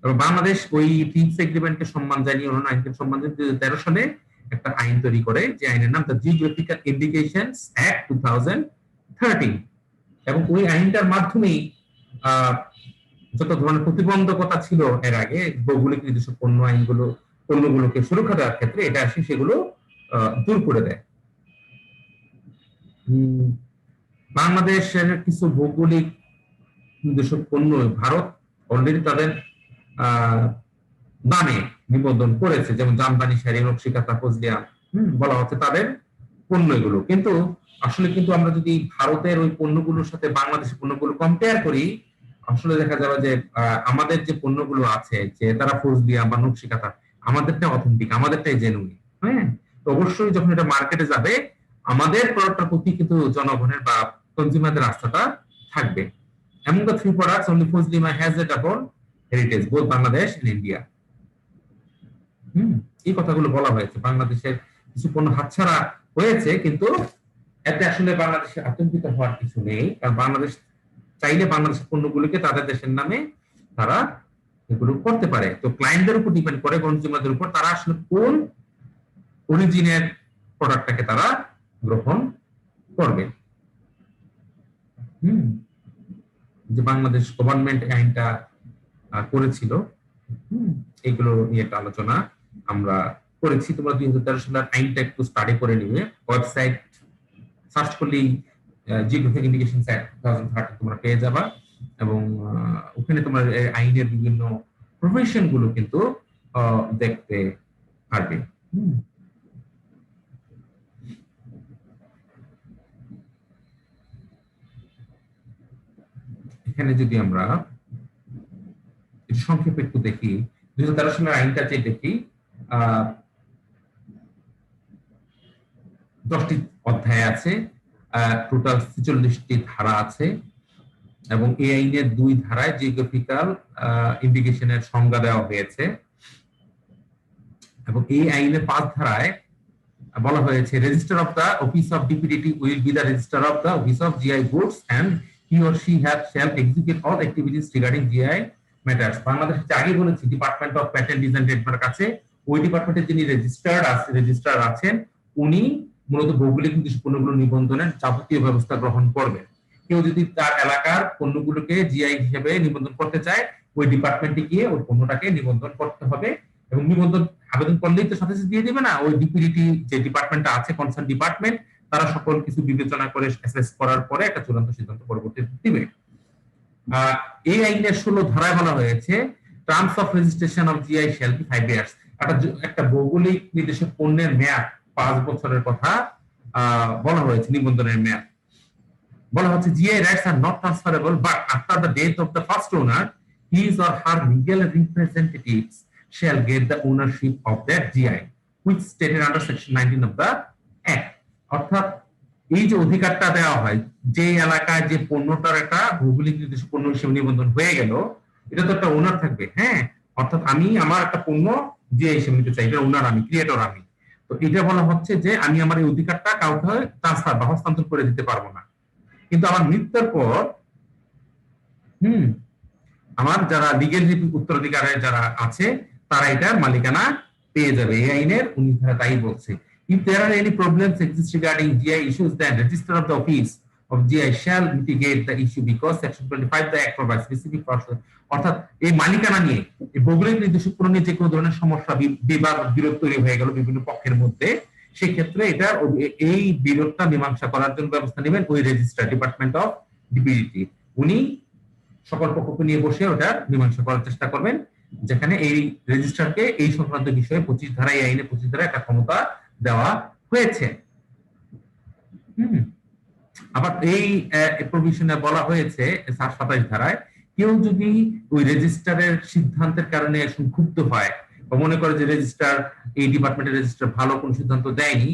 এবং বাংলাদেশ ওই ট্রিপস এগ্রিমেন্টকে সম্মান জানিয়ে অন্য আইনকে সম্মান জানিয়ে 2013 সালে একটা আইন তৈরি করে, যে আইনের নাম দ্য জিওগ্রাফিক্যাল ইন্ডিকেশনস অ্যাক্ট 2013। এবং ওই আইনটার মাধ্যমেই যত ধরনের প্রতিবন্ধকতা ছিল এর আগে ভৌগোলিক নির্দিষ্ট পণ্যগুলোকে সুরক্ষা দেওয়ার ক্ষেত্রে, এটা আসে সেগুলো দূর করে দেয়। বাংলাদেশের কিছু ভৌগোলিক নির্দিষ্ট পণ্য ভারত অলরেডি তাদের দামে নিবন্ধন করেছে, যেমন জামদানি শাড়ি, নকশি কাঁথা, ফজলি আম, বলা হচ্ছে তাদের পণ্য এগুলো। কিন্তু আসলে কিন্তু আমরা যদি ভারতের ওই পণ্যগুলোর সাথে বাংলাদেশের পণ্যগুলো কম্পেয়ার করি, আসলে দেখা যাবে যে আমাদের যে পণ্যগুলো আছে, যে তারা ফজলি আম বা নকশি কাঁথা, আমাদেরটা অথেন্টিক, আমাদেরটাই জেনুইন। হ্যাঁ, তো অবশ্যই যখন এটা মার্কেটে যাবে আমাদের প্রোডাক্টটার প্রতি কিন্তু জনগণের বা কনজিউমারদের আস্থাটা থাকবে। Among the three products, only Fozli Am has a double heritage, both Bangladesh and India. এই কথাগুলো বলা হয়েছে। বাংলাদেশের কিছু পণ্য হাতছাড়া হয়েছে, কিন্তু এতে আসলে বাংলাদেশে আতঙ্কিত হওয়ার কিছু নেই, কারণ বাংলাদেশ চাইলে বাংলাদেশের পণ্যগুলোকে তাদের দেশের নামে তারা এগুলো করতে পারে। তো ক্লায়েন্টদের উপর ডিপেন্ড করে, কনজিউমারদের উপর, তারা আসলে কোন অরিজিনের প্রোডাক্টটাকে তারা গ্রহণ করবে। যে বাংলাদেশ গভর্নমেন্ট আইনটা করেছিল, এগুলো নিয়ে একটা আলোচনা আমরা করেছি। তোমরা 2013 সালের আইনটা একটু স্টাডি করে নিবে, ওয়েবসাইট সার্চ করলেই জিওগ্রাফিক ইন্ডিকেশনস অ্যাক্ট 2013 তোমরা পেয়ে যাবা, এবং ওখানে তোমার আইনের বিভিন্ন প্রভিশন গুলো কিন্তু দেখতে পারবে। এখানে যদি আমরা সংক্ষেপে একটু দেখি, 2013 সালের আইনটা যে দেখি, 10টি অধ্যায় আছে, টোটাল 46টি ধারা আছে, এবং এই আইনের 2 ধারায় জিওগ্রাফিক্যাল ইন্ডিকেশনের সংজ্ঞা দেওয়া হয়েছে, এবং এই আইনের 5 ধারায় বলা হয়েছে register of the office of DPDT will be the register of the office of GI goods and he or she shall execute all activities regarding GI matters. Bangladesh আগে বলেছি department of patent design trademark আছে, ওই ডিপার্টমেন্টের যিনি registrar আছেন উনি মূলত ভৌগোলিক নির্দিষ্ট পণ্যগুলো নিবন্ধনের যাবতীয় ব্যবস্থা গ্রহণ করবেন। কেউ যদি তার এলাকার পণ্যগুলোকে জিআই হিসেবে নিবন্ধন করতে চায়, ওই ডিপার্টমেন্টে গিয়ে ওই পণ্যটাকে নিবন্ধন করতে হবে, এবং নিবন্ধন আবেদন করলেই তো সাথে সাথে দিয়ে দেবে না, ওই ডিপিডিটি যে ডিপার্টমেন্টটা আছে, কনসার্ন ডিপার্টমেন্ট, তারা সকল কিছু বিবেচনা করে অ্যাসেস করার পরে একটা চূড়ান্ত সিদ্ধান্ত পরবর্তীতে দিবে। এই আইনের 16 ধারায় বলা হয়েছে terms of registration of GI shall be 5 years. একটা ভৌগোলিক নির্দিষ্ট পণ্যের মেয়াদ 5 বছরের কথা বলা হয়েছে নিবন্ধনের মেয়াদ। বলা হচ্ছে GI rights are not transferable but after the death of the first owner his or her legal representatives shall get the ownership of that GI which stated under section 19 of the act। অর্থাৎ এই যে অধিকারটা দেওয়া হয়, যে এলাকায় যে পণ্যটার একটা ভৌগোলিক নির্দিষ্ট পণ্য হিসেবে নিবন্ধন হয়ে গেল, এটা তো একটা ওনার থাকবে। হ্যাঁ, অর্থাৎ আমি আমার একটা পণ্য জিআই হিসেবে নিতে চাই, এটা ওনার আমি, ক্রিয়েটর আমি। তো এটা বলা হচ্ছে যে আমি আমার এই অধিকারটা কাউকে ট্রান্সফার বা হস্তান্তর করে দিতে পারবো না। কিন্তু আমার মৃত্যুর পর আমার যারা লিগেল উত্তরাধিকারে যারা আছে তারা এটার মালিকানা পেয়ে যাবে। এই আইনের 19 ধারা তাই বলছে। If there are any problems exist regarding GI issues, then register of the office of GI shall mitigate the issue because section 25 the act provides specific process। অর্থাৎ এই মালিকানা নিয়ে, এই ভৌগোলিক নির্দিষ্ট পণ্য নিয়ে যে কোনো ধরনের সমস্যা, বিবাদ, বিরোধ তৈরি হয়ে গেল বিভিন্ন পক্ষের মধ্যে, সেই ক্ষেত্রে এটা এই বিরোধটা মীমাংসা করার জন্য ব্যবস্থা নেবেন ওই রেজিস্ট্রার, ডিপার্টমেন্ট অফ ডিপিডিটি। উনি সকল পক্ষকে নিয়ে বসে ওটা মীমাংসা করার চেষ্টা করবেন, যেখানে এই রেজিস্ট্রারকে এই সংক্রান্ত বিষয়ে 25 ধারায়, আইনে 25 ধারায় একটা ক্ষমতা দেওয়া হয়েছে। আবার এই প্রভিশনে বলা হয়েছে 27 ধারায় কেউ যদি ওই রেজিস্ট্রারের সিদ্ধান্তের কারণে সংক্ষুব্ধ হয় বা মনে করে যে রেজিস্ট্রার, এই ডিপার্টমেন্টের রেজিস্ট্রার ভালো কোনো সিদ্ধান্ত দেয়নি,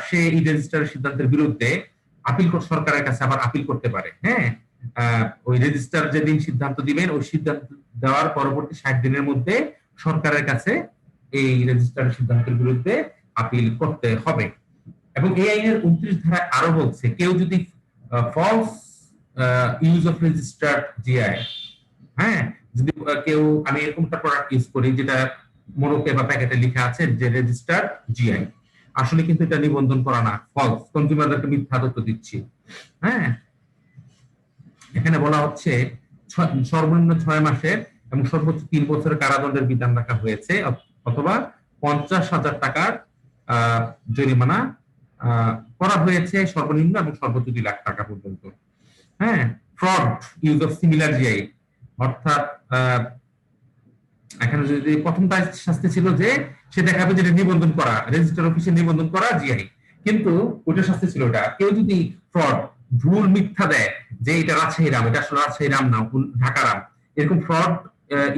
সে এই রেজিস্ট্রারের সিদ্ধান্তের বিরুদ্ধে আপিল সরকারের কাছে আবার আপিল করতে পারে। হ্যাঁ, ওই রেজিস্ট্রার যেদিন সিদ্ধান্ত দিবেন, ওই সিদ্ধান্ত দেওয়ার পরবর্তী 60 দিনের মধ্যে সরকারের কাছে এই রেজিস্ট্রারের সিদ্ধান্তের বিরুদ্ধে আপিল করতে হবে। এবং এই আইনের 29 ধারায় আরো বলছে কেউ যদি false use of registered GI, হ্যাঁ, যদি কেউ, আমি এরকম একটা প্রোডাক্ট ইউজ করি যেটা মোড়কে বা প্যাকেটে লেখা আছে যে রেজিস্টার্ড জিআই, আসলে কিন্তু এটা নিবন্ধন করা না, ফলস, কনজিউমারদেরকে মিথ্যা তথ্য দিচ্ছি। হ্যাঁ, এখানে বলা হচ্ছে সর্বনিম্ন 6 মাসের এবং সর্বোচ্চ 3 বছরের কারাদণ্ডের বিধান রাখা হয়েছে, অথবা 50,000 টাকার জরিমানা করা হয়েছে সর্বনিম্ন, এবং সর্বোচ্চ 2 লাখ টাকা পর্যন্ত। হ্যাঁ, fraud use of similar GI, অর্থাৎ এখানে যদি প্রথমটা শাস্তি ছিল যে সে দেখাবে যে নিবন্ধন করা, রেজিস্টার অফিসে নিবন্ধন করা জিআই, কিন্তু ওটা শাস্তি ছিল ওটা। কেউ যদি ফ্রড, ভুল মিথ্যা দেয় যে এটা রাজশাহী রাম, এটা আসলে রাজশাহী রাম না, ঢাকা রাম, এরকম fraud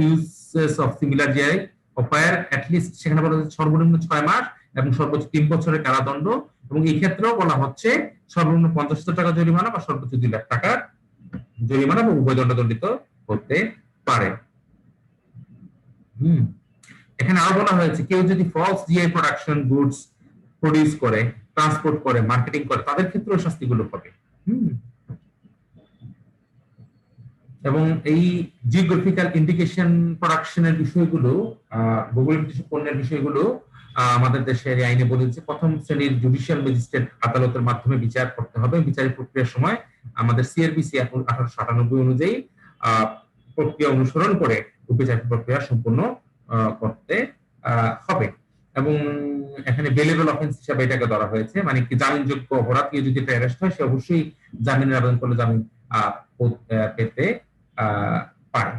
uses of similar GI অফায়ার অ্যাটলিস্ট, সেখানে বলা হচ্ছে সর্বনিম্ন 6 মাস এবং সর্বোচ্চ 3 বছরের কারাদণ্ড, এবং এই ক্ষেত্রেও বলা হচ্ছে সর্বনিম্ন 50,000 টাকা জরিমানা বা সর্বোচ্চ 2 লাখ টাকার জরিমানা বা উভয় দণ্ডিত হতে পারে। এখানে আরো বলা হয়েছে কেউ যদি false GI production goods produce করে, ট্রান্সপোর্ট করে, মার্কেটিং করে, তাদের ক্ষেত্রেও শাস্তিগুলো হবে। এবং এই জিওগ্রাফিক্যাল ইন্ডিকেশন প্রোডাকশনের বিষয়গুলো, ভৌগোলিক পণ্যের বিষয়গুলো আমাদের দেশের আইনে বলেছে প্রথম শ্রেণীর জুডিশিয়াল ম্যাজিস্ট্রেট আদালতের মাধ্যমে বিচার করতে হবে। বিচারিক প্রক্রিয়ার সময় আমাদের সিআরপিসি 1898 অনুযায়ী প্রক্রিয়া অনুসরণ করে বিচারিক প্রক্রিয়া সম্পূর্ণ করতে হবে। এবং এখানে বেলেবল অফেন্স হিসাবে এটাকে ধরা হয়েছে, মানে কি জামিনযোগ্য অপরাধ, কেউ যদি অ্যারেস্ট হয় সে অবশ্যই জামিনের আবেদন করলে জামিন পেতে পারে।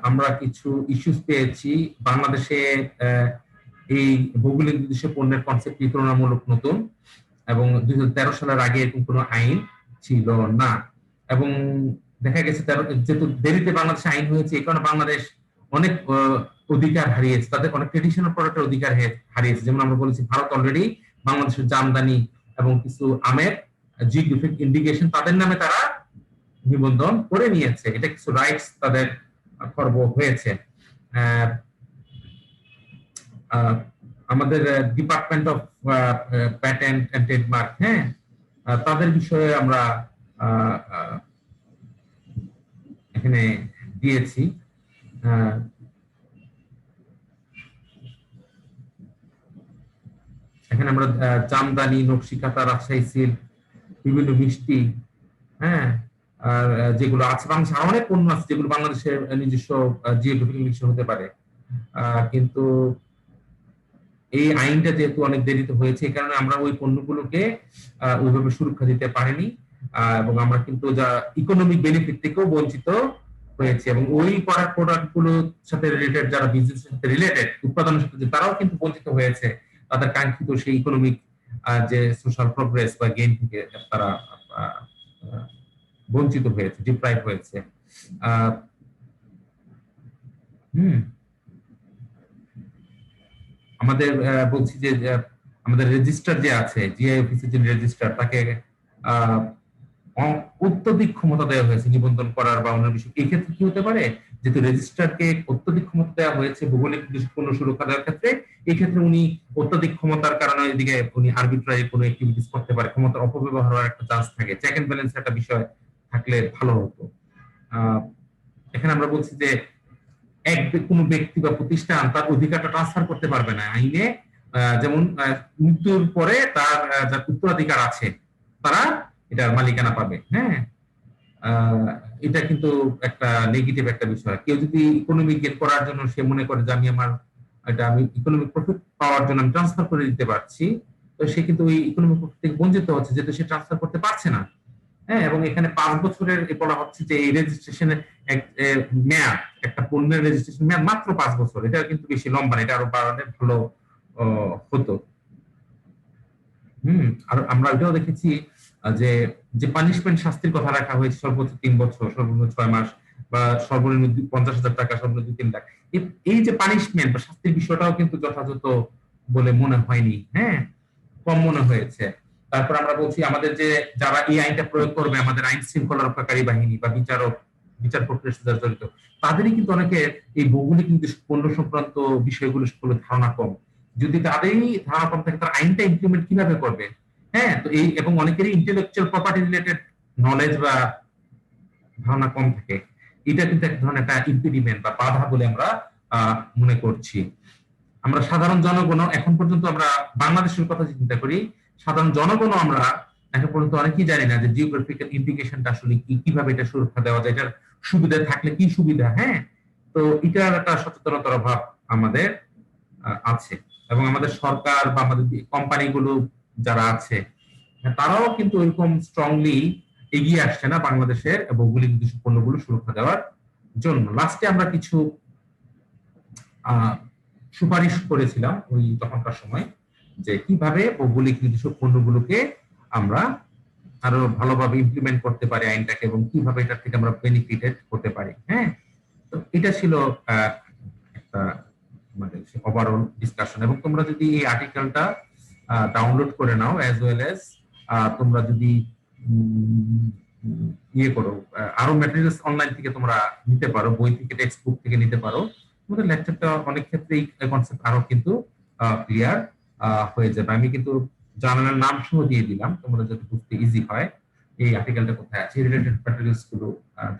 আমরা কিছু ইস্যুস পেয়েছি। বাংলাদেশে এই ভৌগোলিক নির্দিষ্ট পণ্যের কনসেপ্ট তুলনামূলক নতুন, এবং 2013 সালের আগে এরকম কোনো আইন ছিল না। এবং দেখা গেছে যেহেতু দেরিতে বাংলাদেশে আইন হয়েছে, এই কারণে বাংলাদেশ অনেক অধিকার হারিয়েছে, তাদের অনেক ট্রেডিশনাল প্রোডাক্টের অধিকার হারিয়েছে। যেমন আমরা বলেছি ভারত অলরেডি বাংলাদেশের জামদানি এবং কিছু আমের জিওগ্রাফিক ইন্ডিকেশন তাদের নামে তারা নিবন্ধন করে নিয়েছে, এটা কিছু রাইটস তাদের খর্ব হয়েছে। আমাদের department of patent and trademark, হ্যাঁ, তাদের বিষয়ে আমরা এখানে দিয়েছি। এখানে আমরা জামদানি, নকশিকাঁথা, রাজশাহী সিল্ক, বিভিন্ন মিষ্টি, হ্যাঁ, আর যেগুলো আছে বাংলাদেশে অনেক পণ্য আছে যেগুলো বাংলাদেশের নিজস্ব জিওগ্রাফিক ইন্ডিকেশন হতে পারে, কিন্তু এই আইনটা যেহেতু অনেক দেরিতে হয়েছে, এই কারণে আমরা ওই পণ্যগুলোকে ওইভাবে সুরক্ষা দিতে পারিনি, এবং আমরা কিন্তু যা ইকোনমিক বেনিফিট থেকেও বঞ্চিত হয়েছে, এবং ওই প্রোডাক্ট গুলোর সাথে রিলেটেড, যারা বিজনেসের সাথে রিলেটেড, উৎপাদনের সাথে, তারাও কিন্তু বঞ্চিত হয়েছে তাদের কাঙ্ক্ষিত সেই ইকোনমিক যে সোশ্যাল প্রোগ্রেস বা গেইন থেকে তারা বঞ্চিত হয়েছে, ডিপ্রাইভ হয়েছে। হুম আমাদের বলছি যে আমাদের রেজিস্টার যে আছে, জিআই অফিসের যে রেজিস্টার, তাকে অত্যধিক ক্ষমতা দেওয়া হয়েছে নিবন্ধন করার বা অন্য বিষয়। এই ক্ষেত্রে কি হতে পারে, যেহেতু রেজিস্ট্রারকে অত্যধিক ক্ষমতা দেওয়া হয়েছে ভৌগোলিক পণ্য সুরক্ষা দেওয়ার ক্ষেত্রে, এই ক্ষেত্রে উনি অত্যধিক ক্ষমতার কারণে এদিকে উনি আরবিট্রারি কোনো অ্যাক্টিভিটিস করতে পারে, ক্ষমতার অপব্যবহার হওয়ার একটা চান্স থাকে। চেক এন্ড ব্যালেন্স একটা বিষয় থাকলে ভালো হতো। এখানে আমরা বলছি যে কোনো ব্যক্তি বা প্রতিষ্ঠান তার অধিকারটা ট্রান্সফার করতে পারবে না আইনে। যেমন মৃত্যুর পরে তার যার উত্তরাধিকার আছে তারা এটার মালিকানা পাবে। হ্যাঁ, এটা কিন্তু একটা নেগেটিভ একটা বিষয়। কেউ যদি ইকোনমিক গেইন করার জন্য সে মনে করে যে আমি ইকোনমিক প্রফিট পাওয়ার জন্য আমি ট্রান্সফার করে দিতে পারছি, তো সে কিন্তু ওই ইকোনমিক প্রফিট থেকে বঞ্চিত হচ্ছে, যেহেতু সে ট্রান্সফার করতে পারছে না। হ্যাঁ, এবং এখানে 5 বছরের বলা হচ্ছে যে এই রেজিস্ট্রেশনের মেয়াদ, একটা পণ্যের রেজিস্ট্রেশন মেয়াদ মাত্র 5 বছর। এটা কিন্তু বেশি লম্বা না, এটা আরো বাড়ালে ভালো হতো। আর আমরা এটাও দেখেছি যে যে পানিশমেন্ট, শাস্তির কথা রাখা হয়েছে, সর্বোচ্চ 3 বছর, সর্বনিম্ন 6 মাস, বা সর্বনিম্ন 50,000 টাকা, সর্বনিম্ন 2-3 লাখ। এই যে পানিশমেন্ট বা শাস্তির বিষয়টাও কিন্তু যথাযথ বলে মনে হয়নি। হ্যাঁ, কম মনে হয়েছে। তারপর আমরা বলছি আমাদের যে যারা এই আইনটা প্রয়োগ করবে, আমাদের আইন শৃঙ্খলা রক্ষাকারী বাহিনী বা বিচারক, বিচার প্রক্রিয়ার সাথে জড়িত, তাদেরই কিন্তু অনেকে এই ভৌগোলিক নির্দিষ্ট পণ্য সংক্রান্ত বিষয়গুলো ধারণা কম। যদি তাদেরই ধারণা কম থাকে, তারা আইনটা ইমপ্লিমেন্ট কিভাবে করবে? হ্যাঁ, তো এই এবং অনেকেরই ইন্টেলেকচুয়াল প্রপার্টি রিলেটেড নলেজ বা ধারণা কম থাকে। এটা কিন্তু এক ধরনের একটা ইম্পিডিমেন্ট বা বাধা বলে আমরা মনে করছি। আমরা সাধারণ জনগণ এখন পর্যন্ত, আমরা বাংলাদেশের কথা চিন্তা করি, সাধারণ জনগণও আমরা এখন পর্যন্ত অনেকেই জানি না যে জিওগ্রাফিক্যাল ইন্ডিকেশনটা আসলে কি, কিভাবে এটা সুরক্ষা দেওয়া যায়, এটার সুবিধা থাকলে কি সুবিধা। হ্যাঁ, তো এটার একটা সচেতনতার অভাব আমাদের আছে। এবং আমাদের সরকার বা আমাদের কোম্পানিগুলো যারা আছে, তারাও কিন্তু এরকম স্ট্রংলি এগিয়ে আসছে না বাংলাদেশের ভৌগোলিক নির্দিষ্ট পণ্যগুলো সুরক্ষা দেওয়ার জন্য। লাস্টে আমরা কিছু সুপারিশ করেছিলাম ওই তখনকার সময়, যে কিভাবে ভৌগোলিক নির্দিষ্ট পণ্যগুলোকে আমরা আরো ভালোভাবে ইমপ্লিমেন্ট করতে পারি আইনটাকে, এবং কিভাবে এটা থেকে আমরা বেনিফিটেড হতে পারি। হ্যাঁ, তো এটা ছিল একটা আমাদের ওভারঅল ডিসকাশন। এবং তোমরা যদি এই আর্টিকেলটা ডাউনলোড করে নাও, অ্যাজ ওয়েল এজ তোমরা যদি ইয়ে করো, আরো ম্যাটেরিয়ালস অনলাইন থেকে তোমরা নিতে পারো, বই থেকে, টেক্সট বুক থেকে নিতে পারো, তোমাদের লেকচারটা অনেক ক্ষেত্রেই কনসেপ্ট আরো কিন্তু ক্লিয়ার হয়ে যাবে। আমি কিন্তু জার্নালের নাম সহ দিয়ে দিলাম, তোমাদের যাতে বুঝতে ইজি হয় এই আর্টিকেলটা কোথায় আছে, রিলেটেড ম্যাটেরিয়ালস গুলো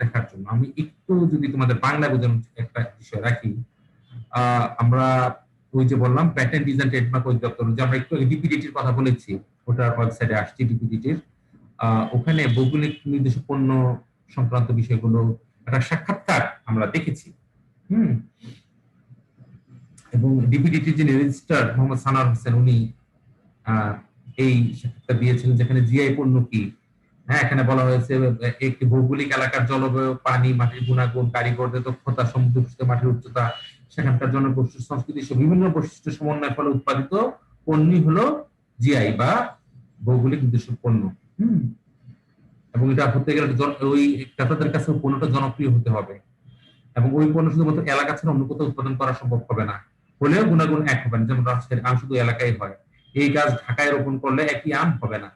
দেখার জন্য। আমি একটু যদি তোমাদের বাংলা বোঝানোর একটা বিষয় রাখি, আমরা ওই যে বললাম প্যাটেন্ট ডিজাইন ট্রেডমার্ক অধিদপ্তর, যে আমরা একটু ডিপিডিটির কথা বলেছি, ওটার ওয়েবসাইটে আসছি ডিপিডিটির, ওখানে ভৌগোলিক নির্দিষ্ট পণ্য সংক্রান্ত বিষয়গুলো একটা সাক্ষাৎকার আমরা দেখেছি। এবং ডিপিডিটি যে রেজিস্ট্রার মোহাম্মদ সানার হোসেন, উনি এই সাক্ষাৎকার দিয়েছিলেন, যেখানে জিআই পণ্য কি। হ্যাঁ, এখানে বলা হয়েছে একটি ভৌগোলিক এলাকার জলবায়ু, পানি, মাটির গুণাগুণ, কারিগরদের দক্ষতা, সমুদ্র মাটির উচ্চতা, সেখানকার জনগোষ্ঠী, সংস্কৃতি সহ বিভিন্ন বৈশিষ্ট্য সমন্বয়ের ফলে উৎপাদিত পণ্যই হলো জিআই বা ভৌগোলিক নির্দিষ্ট পণ্য। এবং এটা হতে গেলে ওই ক্রেতাদের কাছে পণ্যটা জনপ্রিয় হতে হবে, এবং ওই পণ্য শুধুমাত্র এলাকা ছাড়া অন্য কোথাও উৎপাদন করা সম্ভব হবে না, হলেও গুণাগুণ এক হবে না। যেমন রাজশাহীর আম শুধু এলাকায় হয়, এই গাছ ঢাকায় রোপণ করলে একই আম হবে না,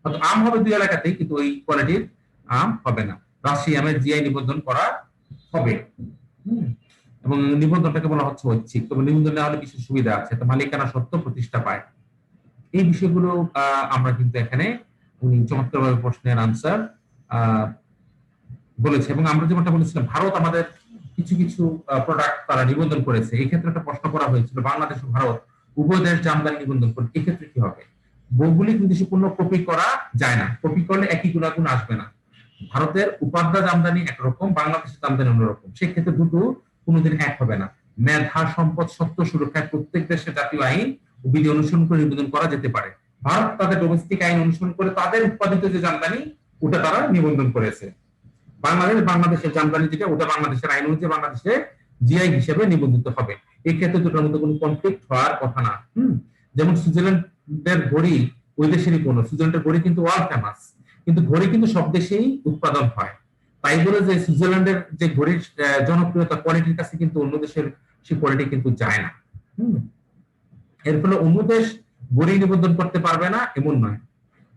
হয়তো আম হবে 2 এলাকাতেই, কিন্তু ওই কোয়ালিটির আম হবে না। রাজশাহী আমের জিআই নিবন্ধন করা হবে। এবং নিবন্ধনটাকে বলা হচ্ছে ঐচ্ছিক, তবে নিবন্ধন না হলে কিছু সুবিধা আছে, তো মালিকানা সত্ত্ব প্রতিষ্ঠা পায়। এই বিষয়গুলো আমরা কিন্তু এখানে উনি চমৎকারভাবে প্রশ্নের আনসার বলেছে। এবং আমরা যেমনটা বলেছিলাম, ভারত আমাদের কিছু কিছু প্রোডাক্ট তারা নিবন্ধন করেছে। এই ক্ষেত্রে একটা প্রশ্ন করা হয়েছিল, বাংলাদেশ ও ভারত উভয় দেশ যে আমদানি নিবন্ধন করে, এক্ষেত্রে কি হবে? ভৌগোলিক নির্দিষ্ট পণ্য কপি করা যায় না, কপি করলে একই গুণাগুণ আসবে না। ভারতের উপাদান আমদানি একরকম, বাংলাদেশের আমদানি অন্যরকম, সেক্ষেত্রে দুটো কোনোদিন এক হবে না। মেধা, সম্পদ, সত্য সুরক্ষায় প্রত্যেক দেশের জাতীয় আইন ও বিধি অনুসরণ করে নিবন্ধন করা যেতে পারে। ভারত তাদের ডোমেস্টিক আইন অনুসরণ করে তাদের উৎপাদিত যে আমদানি, ওটা তারা নিবন্ধন করেছে। বাংলাদেশের আমদানি যেটা, ওটা বাংলাদেশের আইন অনুযায়ী বাংলাদেশে জিআই হিসেবে নিবন্ধিত হবে। এই ক্ষেত্রে দুটোর মধ্যে কোনো কনফ্লিক্ট হওয়ার কথা না। যেমন সুইজারল্যান্ডের ঘড়ি ওই দেশেরই পণ্য। সুইজারল্যান্ডের ঘড়ি কিন্তু ওয়ার্ল্ড ফেমাস, কিন্তু ঘড়ি কিন্তু সব দেশেই উৎপাদন হয়। তাই বলে যে সুইজারল্যান্ডের যে ঘড়ির জনপ্রিয়তা কোয়ালিটির কাছে কিন্তু অন্য দেশের সেই কোয়ালিটি কিন্তু যায় না। এর ফলে অন্য দেশ ঘড়ি নিবন্ধন করতে পারবে না এমন নয়।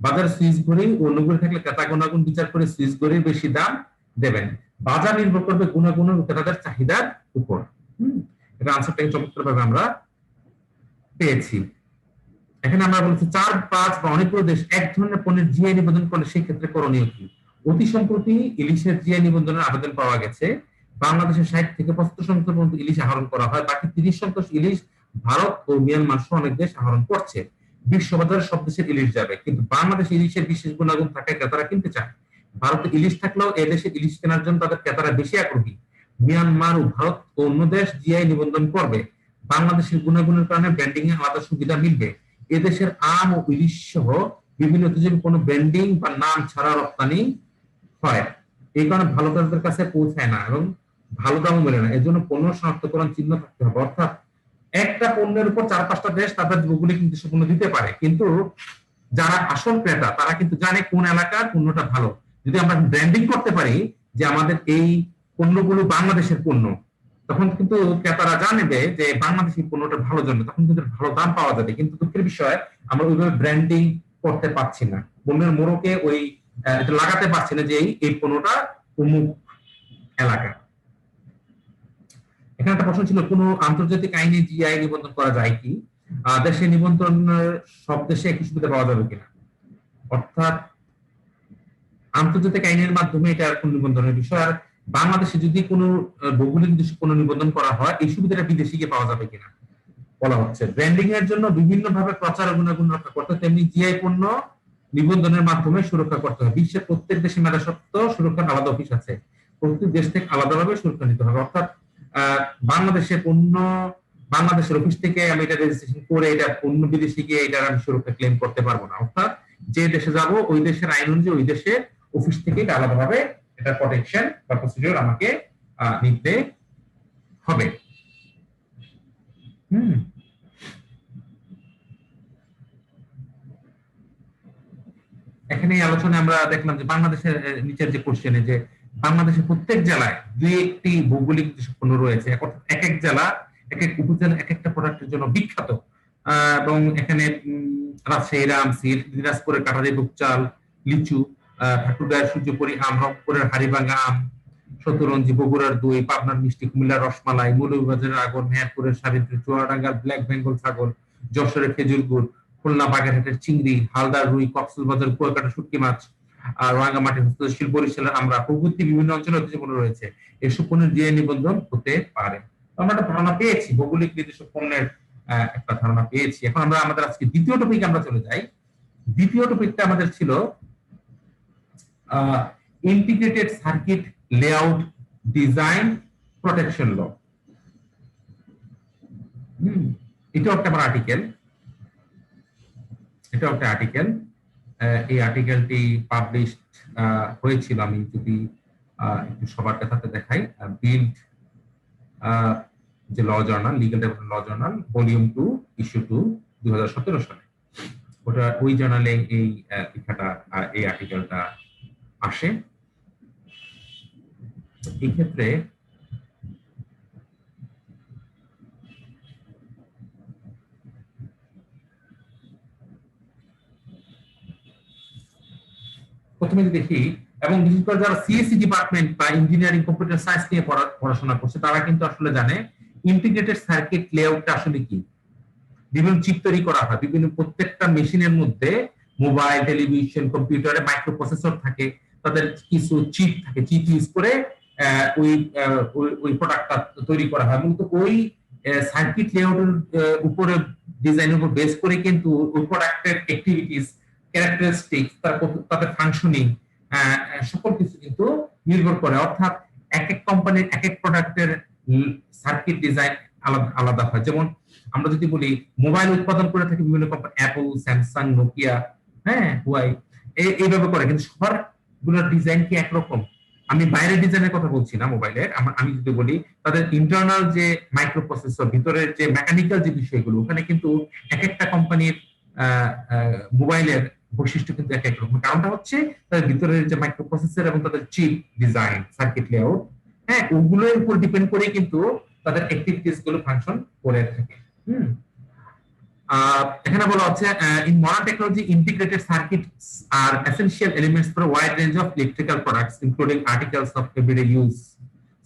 বাজার সুইস ঘড়ি ও অন্য ঘড়ি থাকলে ক্রেতা গুণাগুণ বিচার করে সুইস ঘড়ির বেশি দাম দেবেন। বাজার নির্ভর করবে গুণাগুণ ও ক্রেতাদের চাহিদার উপর। এটা আনসারটাকে চমৎকার ভাবে আমরা পেয়েছি। এখানে আমরা বলছি 4, 5 বা অনেকগুলো দেশ এক ধরনের পণ্যের জিআই নিবন্ধন করলে সেই ক্ষেত্রে করণীয় কি? অতি সম্প্রতি ইলিশের জিআই নিবন্ধনের আবেদন পাওয়া গেছে। বাংলাদেশের 60 থেকে 75 শতাংশ পর্যন্ত ইলিশ আহরণ করা হয়, বাকি 30% ইলিশ ভারত ও মিয়ানমার সহ অনেক দেশ আহরণ করছে। বিশ্ববাজারে সব দেশের ইলিশ যাবে, কিন্তু বাংলাদেশে ইলিশের বিশেষ গুণাগুণ থাকায় ক্রেতারা কিনতে চায়। ভারতে ইলিশ থাকলেও এদেশে ইলিশ কেনার জন্য তাদের ক্রেতারা বেশি আগ্রহী। মিয়ানমার ও ভারত ও অন্য দেশ জিআই নিবন্ধন করবে। বাংলাদেশের গুণাগুণের কারণে ব্র্যান্ডিং এ আলাদা সুবিধা মিলবে। এদেশের আম ও ইলিশ সহ বিভিন্ন ঐতিহ্যবাহী কোনো ব্র্যান্ডিং বা নাম ছাড়া রপ্তানি হয়, এই কারণে ভালো ক্রেতাদের কাছে পৌঁছায় না এবং ভালো দামও মেলে না। এর জন্য পণ্য শনাক্তকরণ চিহ্ন থাকতে হবে, অর্থাৎ একটা পণ্যের উপর 4-5টা দেশ তাদের ভৌগোলিক নির্দিষ্ট পণ্য দিতে পারে, কিন্তু যারা আসল ক্রেতা তারা কিন্তু জানে কোন এলাকার পণ্যটা ভালো। যদি আমরা ব্র্যান্ডিং করতে পারি যে আমাদের এই পণ্যগুলো বাংলাদেশের পণ্য, তখন কিন্তু ক্রেতারা জানবে যে বাংলাদেশি পণ্যটা ভালো জন্য, তখন কিন্তু ভালো দাম পাওয়া যাবে। কিন্তু দুঃখের বিষয় আমরা ওইভাবে ব্র্যান্ডিং করতে পারছি না, পণ্যের মোড়কে ওই লাগাতে পারছি না যে এই পণ্যটা অমুক এলাকা। এখানে একটা প্রশ্ন ছিল, কোন আন্তর্জাতিক আইনে জিআই নিবন্ধন করা যায় কি? দেশে নিবন্ধন সব দেশে একই সুবিধা পাওয়া যাবে কিনা, অর্থাৎ আন্তর্জাতিক আইনের মাধ্যমে এটা কোন নিবন্ধনের বিষয়। আর বাংলাদেশে যদি কোনো ভৌগোলিক দেশে কোনো নিবন্ধন করা হয় এই সুবিধাটা বিদেশে গিয়ে পাওয়া যাবে কিনা বলা হচ্ছে। ব্র্যান্ডিং এর জন্য বিভিন্ন ভাবে প্রচার ও গুণাগুণ রক্ষা করতে, তেমনি জিআই পণ্য নিবন্ধনের মাধ্যমে সুরক্ষা করতে হবে। বিশ্বের প্রত্যেক দেশে মেধাস্বত্ব সুরক্ষার আলাদা অফিস আছে, প্রত্যেক দেশ থেকে আলাদাভাবে সুরক্ষা নিতে হবে। অর্থাৎ বাংলাদেশের পণ্য বাংলাদেশের অফিস থেকে আমি এটা রেজিস্ট্রেশন করে এটা অন্য বিদেশে গিয়ে এটা আমি সুরক্ষা ক্লেম করতে পারবো না। অর্থাৎ যে দেশে যাব ওই দেশের আইন অনুযায়ী ওই দেশের অফিস থেকে আলাদাভাবে এটা প্রটেকশন বা প্রসিডিউর আমাকে নিতে হবে। এখানে এই আলোচনায় আমরা দেখলাম যে বাংলাদেশের নিচের যে কোশ্চেনে যে বাংলাদেশের প্রত্যেক জেলায় দুই একটি ভৌগোলিক পণ্য রয়েছে, এক এক জেলা এক এক উপজেলা এক একটা প্রোডাক্টের জন্য বিখ্যাত। এবং এখানে রাজশাহীর আম, দিনাজপুরের কাটারি চাল, লিচু, ঠাকুরগাঁয়ের সূর্যপুরী আম, রংপুরের হাড়িভাঙ্গা আম, শতরঞ্জি, বগুড়ার দই, পাবনার মিষ্টি, কুমিল্লার রসমালাই, মৌলভীবাজারের আগর, মেহেরপুরের সাবিত্রী, চুয়াডাঙ্গার ব্ল্যাক বেঙ্গল ছাগল, যশোরের খেজুর গুড়, খুলনা বাগেরহাটের চিংড়ি, হালদার রুই, কক্সবাজার কুয়াকাটা শুটকি মাছ, আর রাঙ্গামাটির হস্তশিল্প, বরিশালের আমরা প্রভৃতি বিভিন্ন অঞ্চলে ঐতিহ্যপূর্ণ রয়েছে। এসব পণ্যের জিআই নিবন্ধন হতে পারে। আমরা একটা ধারণা পেয়েছি, ভৌগোলিক নির্দিষ্ট পণ্যের একটা ধারণা পেয়েছি। এখন আমরা আমাদের আজকে দ্বিতীয় টপিকে আমরা চলে যাই। দ্বিতীয় টপিকটা আমাদের ছিল integrated circuit layout design protection law. এটাও একটা আমার আর্টিকেল, এটাও একটা আর্টিকেল। এই আর্টিকেলটি পাবলিশ হয়েছিল, আমি যদি একটু সবার কাছে দেখাই, বিল্ড যে ল জার্নাল, লিগ্যাল ডেভেলপমেন্ট ল জার্নাল, ভলিউম 2, ইস্যু 2, 2017 সালে। ওটা ওই জার্নালে এই লেখাটা, এই আর্টিকেলটা আসে। এই ক্ষেত্রে প্রথমে দেখি, এবং বিশেষ করে যারা সিএসসি ডিপার্টমেন্ট বা ইঞ্জিনিয়ারিং কম্পিউটার সায়েন্স নিয়ে পড়াশোনা করছে তারা কিন্তু আসলে জানে ইন্টিগ্রেটেড সার্কিট লেআউটটা আসলে কি। বিভিন্ন চিপ তৈরি করা হয়, বিভিন্ন প্রত্যেকটা মেশিনের মধ্যে মোবাইল, টেলিভিশন, কম্পিউটারে মাইক্রো প্রসেসর থাকে, তাদের কিছু চিপ থাকে, চিপ ইউজ করে ওই প্রোডাক্টটা তৈরি করা হয়। মূলত ওই সার্কিট লেআউটের উপরে, ডিজাইনের উপর বেস করে কিন্তু ওই প্রোডাক্টের অ্যাক্টিভিটিস, ক্যারেক্টারিস্টিক্স, তাদের ফাংশনিং, সকল কিছু কিন্তু নির্ভর করে। অর্থাৎ এক এক কোম্পানির এক এক প্রোডাক্টের সার্কিট ডিজাইন আলাদা আলাদা হয়। যেমন আমরা যদি বলি মোবাইল উৎপাদন করে থাকে বিভিন্ন company, Apple, Samsung, Nokia, Huawei, এইভাবে করে, কিন্তু সবার গুলোর ডিজাইন কি একরকম? আমি বাইরের ডিজাইনের কথা বলছি না মোবাইলের, আমি যদি বলি তাদের ইন্টারনাল যে মাইক্রো প্রসেসর, ভিতরের যে মেকানিক্যাল যে বিষয়গুলো, ওখানে কিন্তু এক একটা কোম্পানির মোবাইলের বৈশিষ্ট্য কিন্তু এক এক রকম। কারণটা হচ্ছে তাদের ভিতরের যে মাইক্রোপ্রসেসর এবং তাদের চিপ ডিজাইন, সার্কিট লেআউট, হ্যাঁ, ওগুলোর উপর ডিপেন্ড করে কিন্তু তাদের অ্যাক্টিভিটিস গুলো ফাংশন করে থাকে। হুম, এখানে বলা হচ্ছে in modern technology integrated circuits are essential elements for wide range of electrical products including articles of everyday use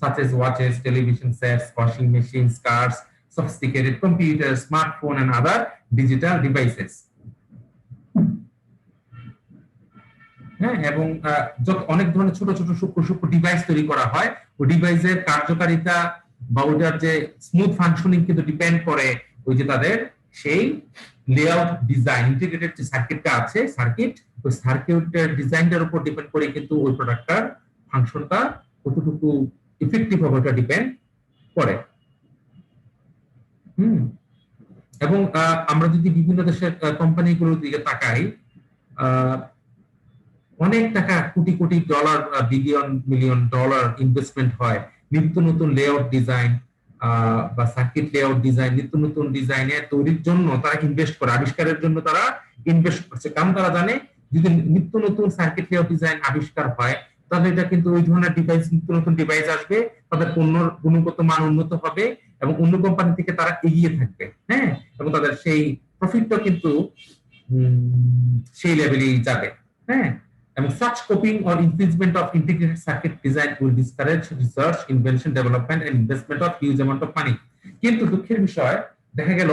such as watches, television sets, washing machines, cars, sophisticated computers, smartphone and other digital devices. হ্যাঁ, এবং যত অনেক ধরনের ছোট ছোট সূক্ষ্ম সূক্ষ্ম device তৈরি করা হয়, ওই ডিভাইসের কার্যকারিতা বা ওটার যে স্মুথ ফাংশনিং কিন্তু ডিপেন্ড করে ওই যে তাদের সেই লেআউট ডিজাইন, ইন্টিগ্রেটেড যে সার্কিটটা আছে, সার্কিট, ওই সার্কিটের ডিজাইনটার উপর ডিপেন্ড করে কিন্তু ওই প্রোডাক্টটার ফাংশনটা কতটুকু ইফেক্টিভ হবে ওটা ডিপেন্ড করে। এবং আমরা যদি বিভিন্ন দেশের কোম্পানিগুলোর দিকে তাকাই, অনেক টাকা, crore crore dollar, billion million dollar investment হয় নিত্য নতুন লেআউট ডিজাইন বা সার্কিট লেআউট ডিজাইন, নিত্য নতুন ডিজাইনের তৈরির জন্য তারা ইনভেস্ট করে, আবিষ্কারের জন্য তারা ইনভেস্ট করছে। কারণ তারা জানে যদি নিত্য নতুন সার্কিট লেআউট ডিজাইন আবিষ্কার হয় তাহলে এটা কিন্তু ওই ধরনের ডিভাইস, নিত্য নতুন ডিভাইস আসবে, তাদের পণ্যর গুণগত মান উন্নত হবে এবং অন্য কোম্পানি থেকে তারা এগিয়ে থাকবে। হ্যাঁ, এবং তাদের সেই প্রফিটটা কিন্তু সেই লেভেলেই যাবে। হ্যাঁ, and such copying or infringement of integrated circuit design will discourage research, invention, development and investment of huge amount of money. কিন্তু দুঃখের বিষয় দেখা গেল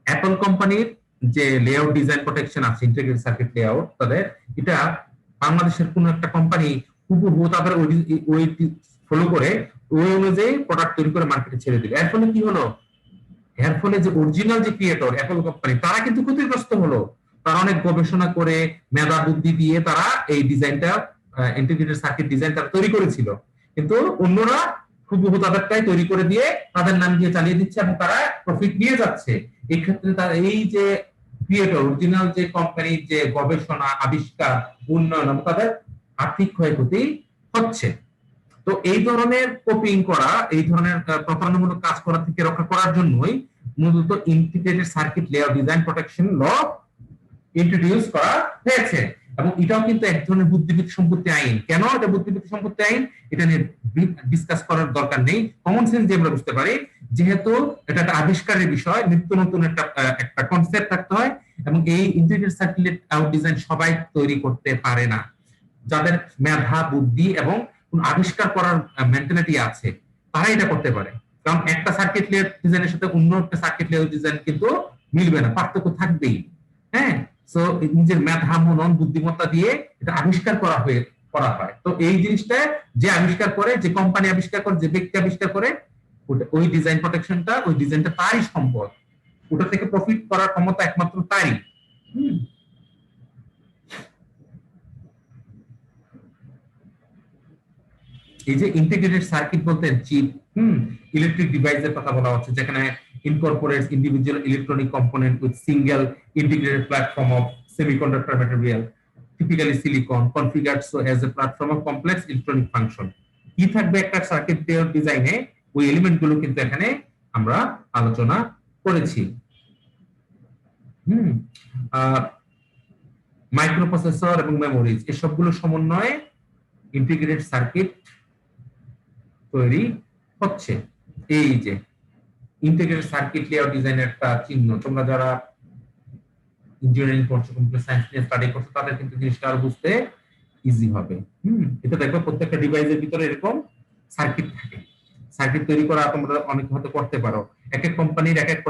অ্যাপল কোম্পানির যে লেআউট ডিজাইন প্রোটেকশন আছে, ইন্টিগ্রেটেড সার্কিট লেআউট, তাদের এটা বাংলাদেশের কোন একটা কোম্পানি হুবহু তাদের ওই ফলো করে ওই অনুযায়ী প্রোডাক্ট তৈরি করে মার্কেটে ছেড়ে দিবে। এর ফলে কি হলো? এর ফলে যে অরিজিনাল যে ক্রিয়েটর অ্যাপল কোম্পানি, তারা কিন্তু ক্ষতিগ্রস্ত হলো। তারা অনেক গবেষণা করে মেধা বুদ্ধি দিয়ে তারা এই ডিজাইনটা, ইন্টিগ্রেটেড সার্কিট ডিজাইন তারা তৈরি করেছিল, কিন্তু অন্যরা হুবহু তাদেরটাই তৈরি করে দিয়ে তাদের নাম দিয়ে চালিয়ে দিচ্ছে এবং তারা প্রফিট নিয়ে যাচ্ছে। এই ক্ষেত্রে তারা এই যে ক্রিয়েটর, অরিজিনাল যে কোম্পানির যে গবেষণা, আবিষ্কার, উন্নয়ন এবং তাদের আর্থিক ক্ষয়ক্ষতি হচ্ছে। তো এই ধরনের কপিং করা, এই ধরনের প্রতারণামূলক কাজ করা থেকে রক্ষা করার জন্যই মূলত integrated circuit layout design protection law introduce করা হয়েছে। এবং এটাও কিন্তু এক ধরনের বুদ্ধিবৃত্তি সম্পত্তি আইন। কেন এটা বুদ্ধিবৃত্তি সম্পত্তি আইন, এটা নিয়ে ডিসকাস করার দরকার নেই, কমন সেন্স দিয়ে আমরা বুঝতে পারি। যেহেতু এটা একটা আবিষ্কারের বিষয়, নিত্য নতুন একটা কনসেপ্ট থাকতে হয় এবং এই ইন্টিগ্রেটেড সার্কিট লেআউট ডিজাইন সবাই তৈরি করতে পারে না। যাদের মেধা বুদ্ধি এবং আবিষ্কার করার মেন্টালিটি আছে তারা এটা করতে পারে। কারণ একটা সার্কিট লেআউট ডিজাইনের সাথে অন্য একটা সার্কিট লেআউট ডিজাইন কিন্তু মিলবে না, পার্থক্য থাকবেই। হ্যাঁ, সো নিজের মেধা, মনন, বুদ্ধিমত্তা দিয়ে এটা আবিষ্কার করা হয়। তো এই জিনিসটা যে আবিষ্কার করে, যে কোম্পানি আবিষ্কার করে, যে ব্যক্তি আবিষ্কার করে, ওই ডিজাইন প্রোটেকশনটা, ওই ডিজাইনটা তারই সম্পদ, ওটা থেকে প্রফিট করার ক্ষমতা একমাত্র তারই। এই যে ইন্টিগ্রেটেড সার্কিট বলতে চিপ, ইলেকট্রিক ডিভাইসের কথা বলা হচ্ছে, যেখানে incorporates individual electronic component with single integrated platform of semiconductor material, typically silicon, configured so as a platform of complex electronic function. কি থাকবে একটা সার্কিট ডিজাইনে, ওই এলিমেন্ট গুলো কিন্তু এখানে আমরা আলোচনা করেছি। মাইক্রোপ্রসেসর এবং মেমোরিজ, এই সবগুলো সমন্বয়ে ইন্টিগ্রেটেড সার্কিট তৈরি হচ্ছে। এই যে ইন্টিগ্রেটেড সার্কিট লেআউট ডিজাইনের একটা চিহ্ন, তোমরা যারা ইঞ্জিনিয়ারিং পড়ছো, কম্পিউটার সায়েন্স নিয়ে স্টাডি করছো, তাদের কিন্তু জিনিসটা আরো বুঝতে ইজি হবে। এটা দেখো প্রত্যেকটা ডিভাইসের ভিতরে এরকম সার্কিট থাকে। সার্কিট তৈরি করা তোমরা অনেক হয়তো করতে পারো, এক এক কোম্পানির এক এক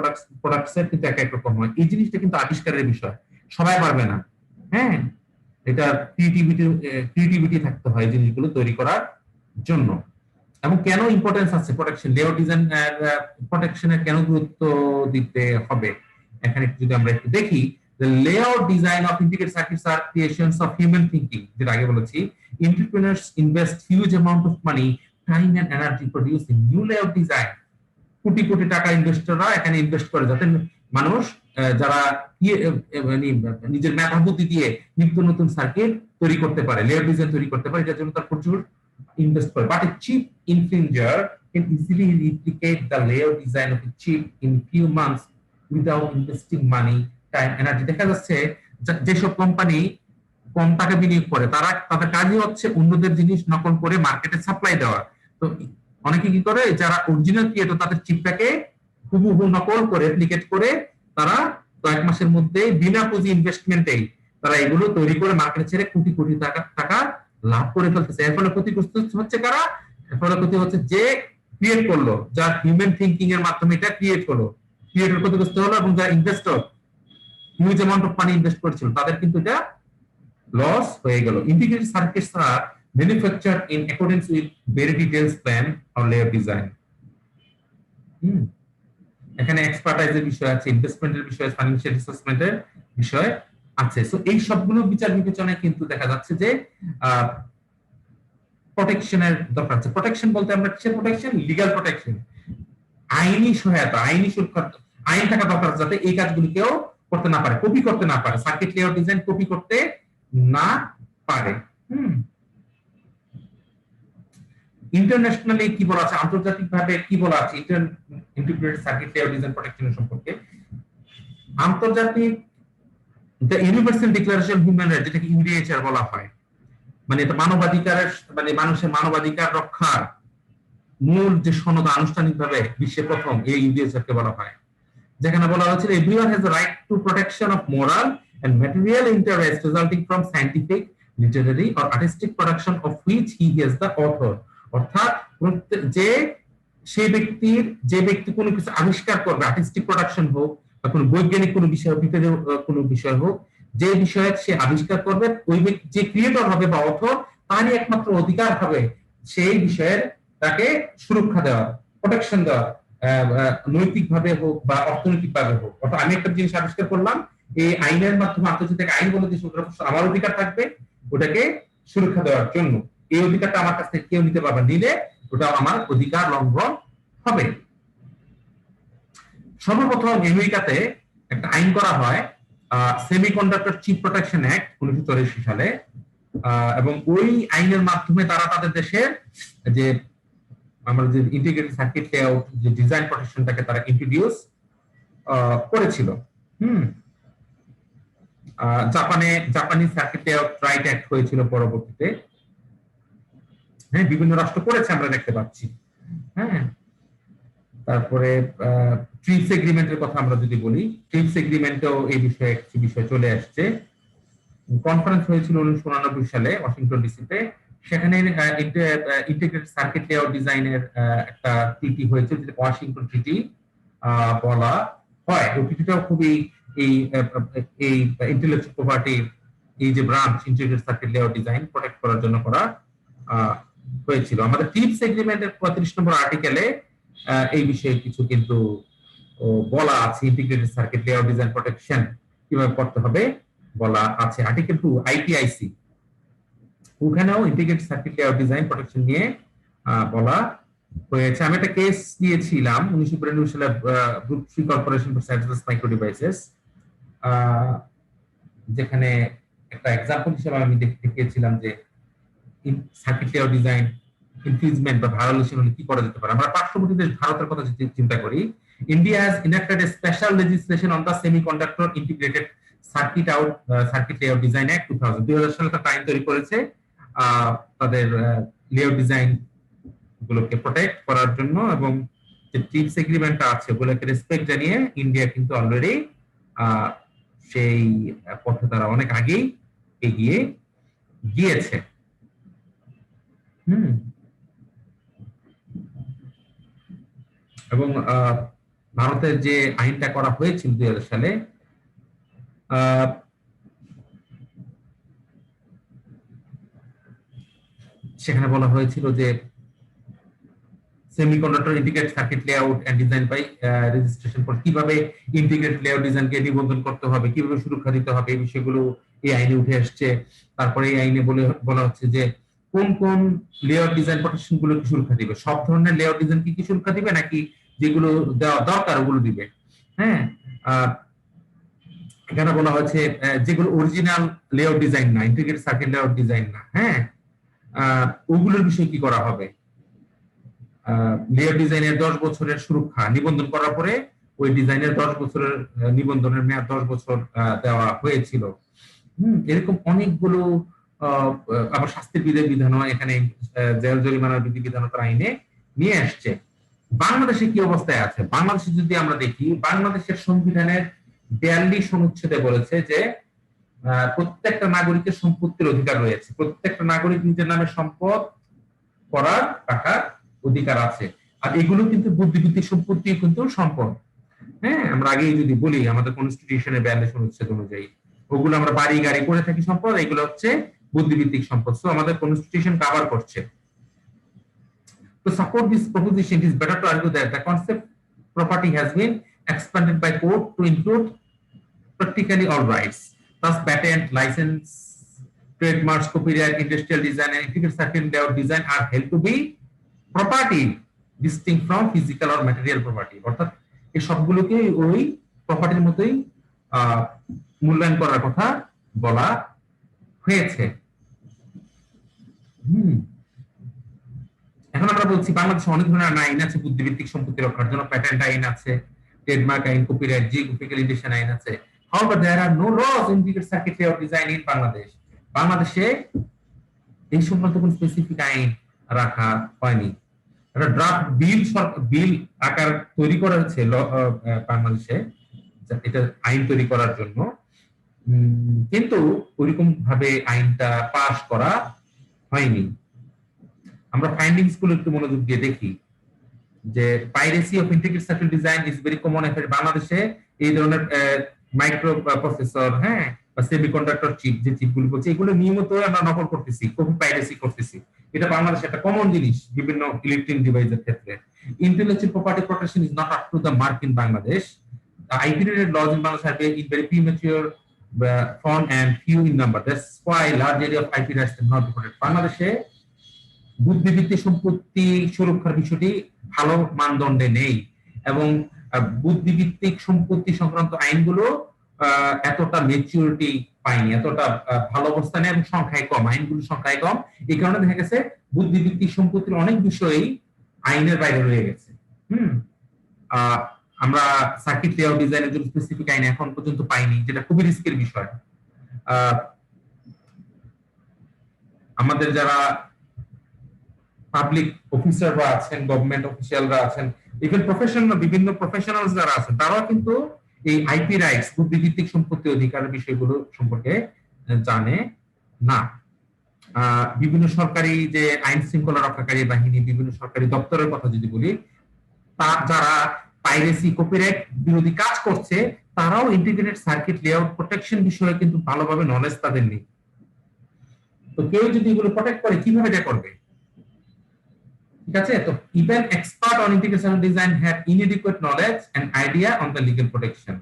প্রোডাক্টসের কিন্তু এক এক রকম হয়। এই জিনিসটা কিন্তু আবিষ্কারের বিষয়, সবাই পারবে না। হ্যাঁ, এটা ক্রিয়েটিভিটি থাকতে হয় জিনিসগুলো তৈরি করার জন্য। এবং কেন ইম্পর্টেন্স আছে প্রোটেকশন, লেআউট ডিজাইন প্রোটেকশনের কেন গুরুত্ব দিতে হবে, এখানে যদি আমরা একটু দেখি, the layout design of integrated circuits are creations of human thinking, যেটা আগে বলেছি। Entrepreneurs invest huge amount of money, time and energy producing new layout design. Crore crore টাকা ইনভেস্টররা এখানে ইনভেস্ট করে, যাতে মানুষ যারা নিজের মেধা বুদ্ধি দিয়ে নিত্য নতুন সার্কিট তৈরি করতে পারে, লেআউট ডিজাইন তৈরি করতে পারে, এটার জন্য তার প্রচুর ইনভেস্ট করে। But a cheap infringer can easily replicate the layout design of a chip in few months without investing money, time energy. দেখা যাচ্ছে যেসব কোম্পানি কম টাকা বিনিয়োগ করে তারা তাদের কাজই হচ্ছে অন্যদের জিনিস নকল করে মার্কেটে সাপ্লাই দেওয়া। তো অনেকে কি করে, যারা অরিজিনাল ক্রিয়েটর তাদের চিপটাকে হুবহু নকল করে রেপ্লিকেট করে তারা কয়েক মাসের মধ্যে বিনা পুঁজি ইনভেস্টমেন্টেই তারা এগুলো তৈরি করে মার্কেটে ছেড়ে কোটি কোটি টাকা লাভ করে ফেলতেছে। এর ফলে ক্ষতিগ্রস্ত হচ্ছে কারা? এর ফলে ক্ষতি হচ্ছে যে ক্রিয়েট করলো, যার হিউম্যান থিঙ্কিং এর মাধ্যমে এটা ক্রিয়েট হলো, ক্রিয়েটর ক্ষতিগ্রস্ত হলো, এবং যারা investor huge amount of money invest করেছিল তাদের কিন্তু এটা লস হয়ে গেল। ইন্টিগ্রেটেড সার্কিটস আর manufactured in accordings with very details plan or layer design. এখানে এক্সপার্টাইজের বিষয় আছে, ইনভেস্টমেন্টের বিষয়, ফাইন্যান্সিয়াল অ্যাসেসমেন্টের বিষয় আছে। সো এই সবগুলো বিচার বিবেচনায় কিন্তু দেখা যাচ্ছে যে প্রোটেকশনের দরকার আছে। প্রোটেকশন বলতে আমরা কিসের প্রোটেকশন? লিগ্যাল প্রোটেকশন, আইনি সহায়তা, আইনি সুরক্ষা, আইন থাকা দরকার যাতে এই কাজগুলি কেউ করতে না পারে, কপি করতে না পারে, সার্কিট লেআউট ডিজাইন কপি করতে না পারে। ইন্টারন্যাশনালি কি বলা আছে, আন্তর্জাতিকভাবে কি বলা আছে ইন্টিগ্রেটেড সার্কিট লেআউট ডিজাইন প্রোটেকশনের সম্পর্কে? আন্তর্জাতিক the universal declaration human rights, যেটাকে ইউডিএইচআর বলা হয়, মানে এটা মানবাধিকারের, মানে মানুষের মানবাধিকার রক্ষার মূল যে সনদ আনুষ্ঠানিকভাবে বিশ্বে প্রথম, এই ইউডিএইচআর কে বলা হয়, যেখানে বলা হয়েছিল everyone has the right to protection of moral and material interest resulting from scientific, literary or artistic production of which he is the author. অর্থাৎ যে ব্যক্তি কোনো কিছু আবিষ্কার করবে, আর্টিস্টিক প্রোডাকশন হোক বা কোনো বৈজ্ঞানিক কোনো বিষয়, কোনো বিষয় হোক, যে বিষয়ে সে আবিষ্কার করবে, ওই ব্যক্তি যে ক্রিয়েটর হবে বা অথর, তারই একমাত্র অধিকার হবে সেই বিষয়ের তাকে সুরক্ষা দেওয়া, প্রোটেকশন দেওয়া, নৈতিকভাবে হোক বা অর্থনৈতিকভাবে হোক। অর্থাৎ আমি একটা জিনিস আবিষ্কার করলাম, এই আইনের মাধ্যমে, আন্তর্জাতিক আইন বলে যে আমার অধিকার থাকবে ওটাকে সুরক্ষা দেওয়ার জন্য। এই অধিকারটা আমার কাছ থেকে কেউ নিতে পারবে, নিলে ওটা আমার অধিকার লঙ্ঘন হবে। সর্বপ্রথম আমেরিকাতে একটা আইন করা হয়, সেমিকন্ডাক্টর চিপ প্রোটেকশন অ্যাক্ট 1984 সালে, এবং ওই আইনের মাধ্যমে তারা তাদের দেশের যে আমরা যে ইন্টিগ্রেটেড সার্কিট লেআউট যে ডিজাইন প্রোটেকশনটাকে তারা ইন্ট্রোডিউস করেছিল। জাপানি সার্কিট লেআউট রাইট অ্যাক্ট হয়েছিল পরবর্তীতে। হ্যাঁ, বিভিন্ন রাষ্ট্র করেছে আমরা দেখতে পাচ্ছি। হ্যাঁ, তারপরে ট্রিপস এগ্রিমেন্টের কথা আমরা যদি বলি, ট্রিপস এগ্রিমেন্টেও এই বিষয়ে কিছু বিষয় চলে আসছে। কনফারেন্স হয়েছিল 1989 সালে ওয়াশিংটন ডিসিতে, সেখানে ইন্টিগ্রেটেড সার্কিট লেআউট ডিজাইনের একটা ট্রিটি হয়েছে, যেটা ওয়াশিংটন ট্রিটি বলা হয়। ওই ট্রিটিটাও খুবই এই ইন্টেলেকচুয়াল প্রপার্টি, এই যে branch integrated circuit layout design protect করার জন্য করা হয়েছিল। আমাদের ট্রিপস এগ্রিমেন্টের 35 নম্বর আর্টিকেলে এই বিষয়ে কিছু কিন্তু বলা আছে, integrated circuit layout design protection কিভাবে করতে হবে বলা আছে। আর্টিকেল 2 আইটিআইসি, ওখানেও integrated circuit layout design protection নিয়ে বলা হয়েছে। আমি একটা কেস দিয়েছিলাম 1992 সালে, group 3 corporation for services micro devices, যেখানে একটা এক্সাম্পল হিসেবে আমি দেখিয়েছিলাম যে সার্কিট লেআউট ডিজাইন ইনফ্রিজমেন্ট বা ভায়োলেশন হলে কি করা যেতে পারে। আমরা পার্শ্ববর্তী দেশ ভারতের কথা যদি চিন্তা করি, India has ইনেক্টেড a special legislation on the semiconductor integrated circuit layout design act 2000 সালে একটা আইন তৈরি করেছে তাদের লেআউট ডিজাইন গুলোকে প্রোটেক্ট করার জন্য, এবং যে ট্রিপস এগ্রিমেন্টটা আছে ওগুলোকে রেসপেক্ট জানিয়ে ইন্ডিয়া কিন্তু অলরেডি সেই পথে তারা অনেক আগেই এগিয়ে গিয়েছে। এবং ভারতের যে আইনটা করা হয়েছিল 2000 সালে, সেখানে বলা হয়েছিল যে semiconductor integrated circuit layout and design by registration for, কিভাবে ইন্টিগ্রেটেড লেআউট ডিজাইনকে নিবন্ধন করতে হবে, কিভাবে সুরক্ষা দিতে হবে, এই বিষয়গুলো এই আইনে উঠে আসছে। তারপরে এই আইনে বলা হচ্ছে যে কোন কোন লেআউট ডিজাইন প্রোটেকশন গুলো কি সুরক্ষা দিবে, সব ধরনের লেআউট ডিজাইন কি সুরক্ষা দিবে নাকি যেগুলো দেওয়া দরকার ওগুলো দিবে। হ্যাঁ, এখানে বলা হয়েছে যেগুলো অরিজিনাল লেআউট ডিজাইন না, ইন্টিগ্রেটেড সার্কিট লেআউট ডিজাইন না, হ্যাঁ, ওগুলোর বিষয়ে কি করা হবে। লেআউট ডিজাইনের 10 বছরের সুরক্ষা নিবন্ধন করার পরে ওই ডিজাইনের 10 বছরের নিবন্ধনের মেয়াদ 10 বছর দেওয়া হয়েছিল। এরকম অনেকগুলো আবার শাস্তির বিধানও এখানে জেল জরিমানার বিধিবিধান আইনে নিয়ে আসছে। বাংলাদেশে কি অবস্থায় আছে? বাংলাদেশে যদি আমরা দেখি, বাংলাদেশের সংবিধানের 42 অনুচ্ছেদে বলেছে যে প্রত্যেকটা নাগরিকের সম্পত্তির অধিকার রয়েছে, প্রত্যেকটা নাগরিক নিজের নামে সম্পদ করার রাখার অধিকার আছে। আর এগুলো কিন্তু বুদ্ধিবৃত্তিক সম্পত্তি কিন্তু সম্পদ। হ্যাঁ, আমরা আগেই যদি বলি আমাদের কনস্টিটিউশনের 42 অনুচ্ছেদ অনুযায়ী ওগুলো আমরা বাড়ি গাড়ি করে থাকি সম্পদ, এগুলো হচ্ছে বুদ্ধিবৃত্তিক সম্পদ। সো আমাদের কনস্টিটিউশন কভার করছে। To support this proposition, it is better to argue that the concept property has been expanded by court to include practically all rights. Thus, patent, license, trademarks, copyright, industrial design, and integrated circuit layout design are held to be property distinct from physical or material property. অর্থাৎ এই সবগুলোকে ওই প্রপার্টির মতোই মূল্যায়ন করার কথা বলা হয়েছে। এখন আমরা বলছি বাংলাদেশে অনেক ধরনের আইন আছে বুদ্ধিবৃত্তিক সম্পত্তি রক্ষার জন্য। প্যাটেন্ট আইন আছে, ট্রেডমার্ক আইন, কপিরাইট, জিওগ্রাফিক্যাল ইন্ডিকেশন আইন আছে। However, there are no laws in integrated circuit layout design in Bangladesh. বাংলাদেশে এই সংক্রান্ত কোন স্পেসিফিক আইন রাখা হয়নি। একটা ড্রাফট বিল আকার তৈরি করা হয়েছে বাংলাদেশে এটা আইন তৈরি করার জন্য, কিন্তু ওইরকম ভাবে আইনটা পাস করা হয়নি। আমরা ফাইন্ডিংস গুলো একটু মনোযোগ দিয়ে দেখি যে piracy of integrated circuit design is very common effect. বাংলাদেশে এই ধরনের মাইক্রো প্রসেসর, হ্যাঁ, বা সেমিকন্ডাক্টর চিপ, যে চিপগুলো বলছে এগুলো নিয়মিত আমরা নকল করতেছি, কপি পাইরেসি করতেছি। এটা বাংলাদেশে একটা কমন জিনিস বিভিন্ন ইলেকট্রনিক ডিভাইসের ক্ষেত্রে। Intellectual property protection is not up to the mark in Bangladesh. IP related laws in Bangladesh are very premature, fond and few in number. That's why large area of IP rights cannot be protected. বাংলাদেশে বুদ্ধিবৃত্তিক সম্পত্তি সুরক্ষার বিষয়টি ভালো মানদণ্ডে নেই এবং বুদ্ধিবৃত্তিক সম্পত্তি সংক্রান্ত আইনগুলো এতটা ম্যাচুরিটি পায়নি, এতটা ভালো অবস্থানে এবং সংখ্যায় কম, আইনগুলো সংখ্যায় কম। এই কারণে দেখা গেছে বুদ্ধিবৃত্তিক সম্পত্তির অনেক বিষয়ই আইনের বাইরে রয়ে গেছে। আমরা সার্কিট লেআউট ডিজাইনের জন্য স্পেসিফিক আইন এখন পর্যন্ত পাইনি, যেটা খুবই রিস্কের বিষয়। আমাদের যারা পাবলিক অফিসাররা আছেন, গভর্নমেন্ট অফিসিয়ালরা আছেন, ইভেন বিভিন্ন প্রফেশনালস যারা আছেন, তারাও কিন্তু এই আইপি রাইটস, বুদ্ধিবৃত্তিক সম্পত্তি অধিকারের বিষয়গুলো সম্পর্কে জানে না। বিভিন্ন সরকারি যে আইন শৃঙ্খলা রক্ষাকারী বাহিনী, বিভিন্ন সরকারি দপ্তরের কথা যদি বলি, যারা পাইরেসি, কপিরাইট বিরোধী কাজ করছে, তারাও ইন্টিগ্রেটেড সার্কিট লেআউট প্রোটেকশন বিষয়ে কিন্তু ভালোভাবে নলেজ তাদের নেই। তো কেউ যদি এগুলো প্রোটেক্ট করে, কিভাবে এটা করবে? ঠিক আছে, তো even expert on integrated circuit design have inadequate knowledge and idea on the legal protection.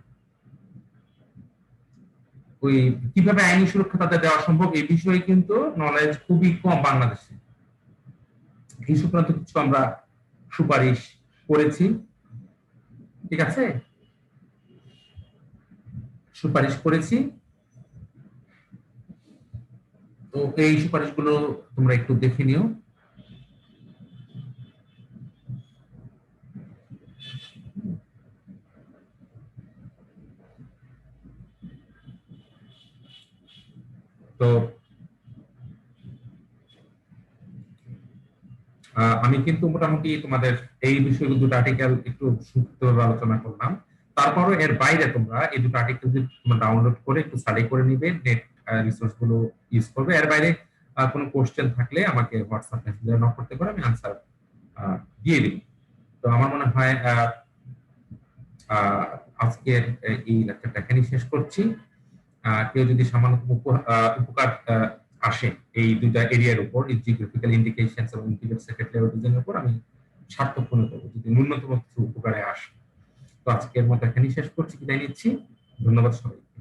ওই কিভাবে আইনি সুরক্ষা তাদের দেওয়া সম্ভব এই বিষয়ে কিন্তু নলেজ খুবই কম বাংলাদেশে। এই সংক্রান্ত কিছু আমরা সুপারিশ করেছি, ঠিক আছে, সুপারিশ করেছি। তো এই সুপারিশগুলো তোমরা একটু দেখে নিও। তো আমি কিন্তু মোটামুটি তোমাদের এই বিষয়গুলো দুটো আর্টিকেল একটু সংক্ষিপ্তভাবে আলোচনা করলাম। তারপরে এর বাইরে তোমরা এই দুটো আর্টিকেল যদি তোমরা ডাউনলোড করে একটু স্টাডি করে নিবে, নেট রিসোর্স গুলো ইউজ করবে। এর বাইরে কোনো কোশ্চেন থাকলে আমাকে হোয়াটসঅ্যাপ মেসেজে নক করতে পারো, আমি আনসার দিয়ে দিব। তো আমার মনে হয় আজকের এই লেকচারটা এখানেই শেষ করছি। কেউ যদি সামান্য উপকার আসে এই দুইটা এরিয়ার উপর, জিওগ্রাফিক্যাল ইন্ডিকেশনস এবং ইন্টিগ্রেটেড সার্কিট লেআউট ডিজাইনের উপর, আমি সার্থক মনে করব যদি ন্যূনতম কিছু উপকারে আসে। তো আজকের মতো এখানেই শেষ করছি, বিদায় নিচ্ছি। ধন্যবাদ সবাইকে।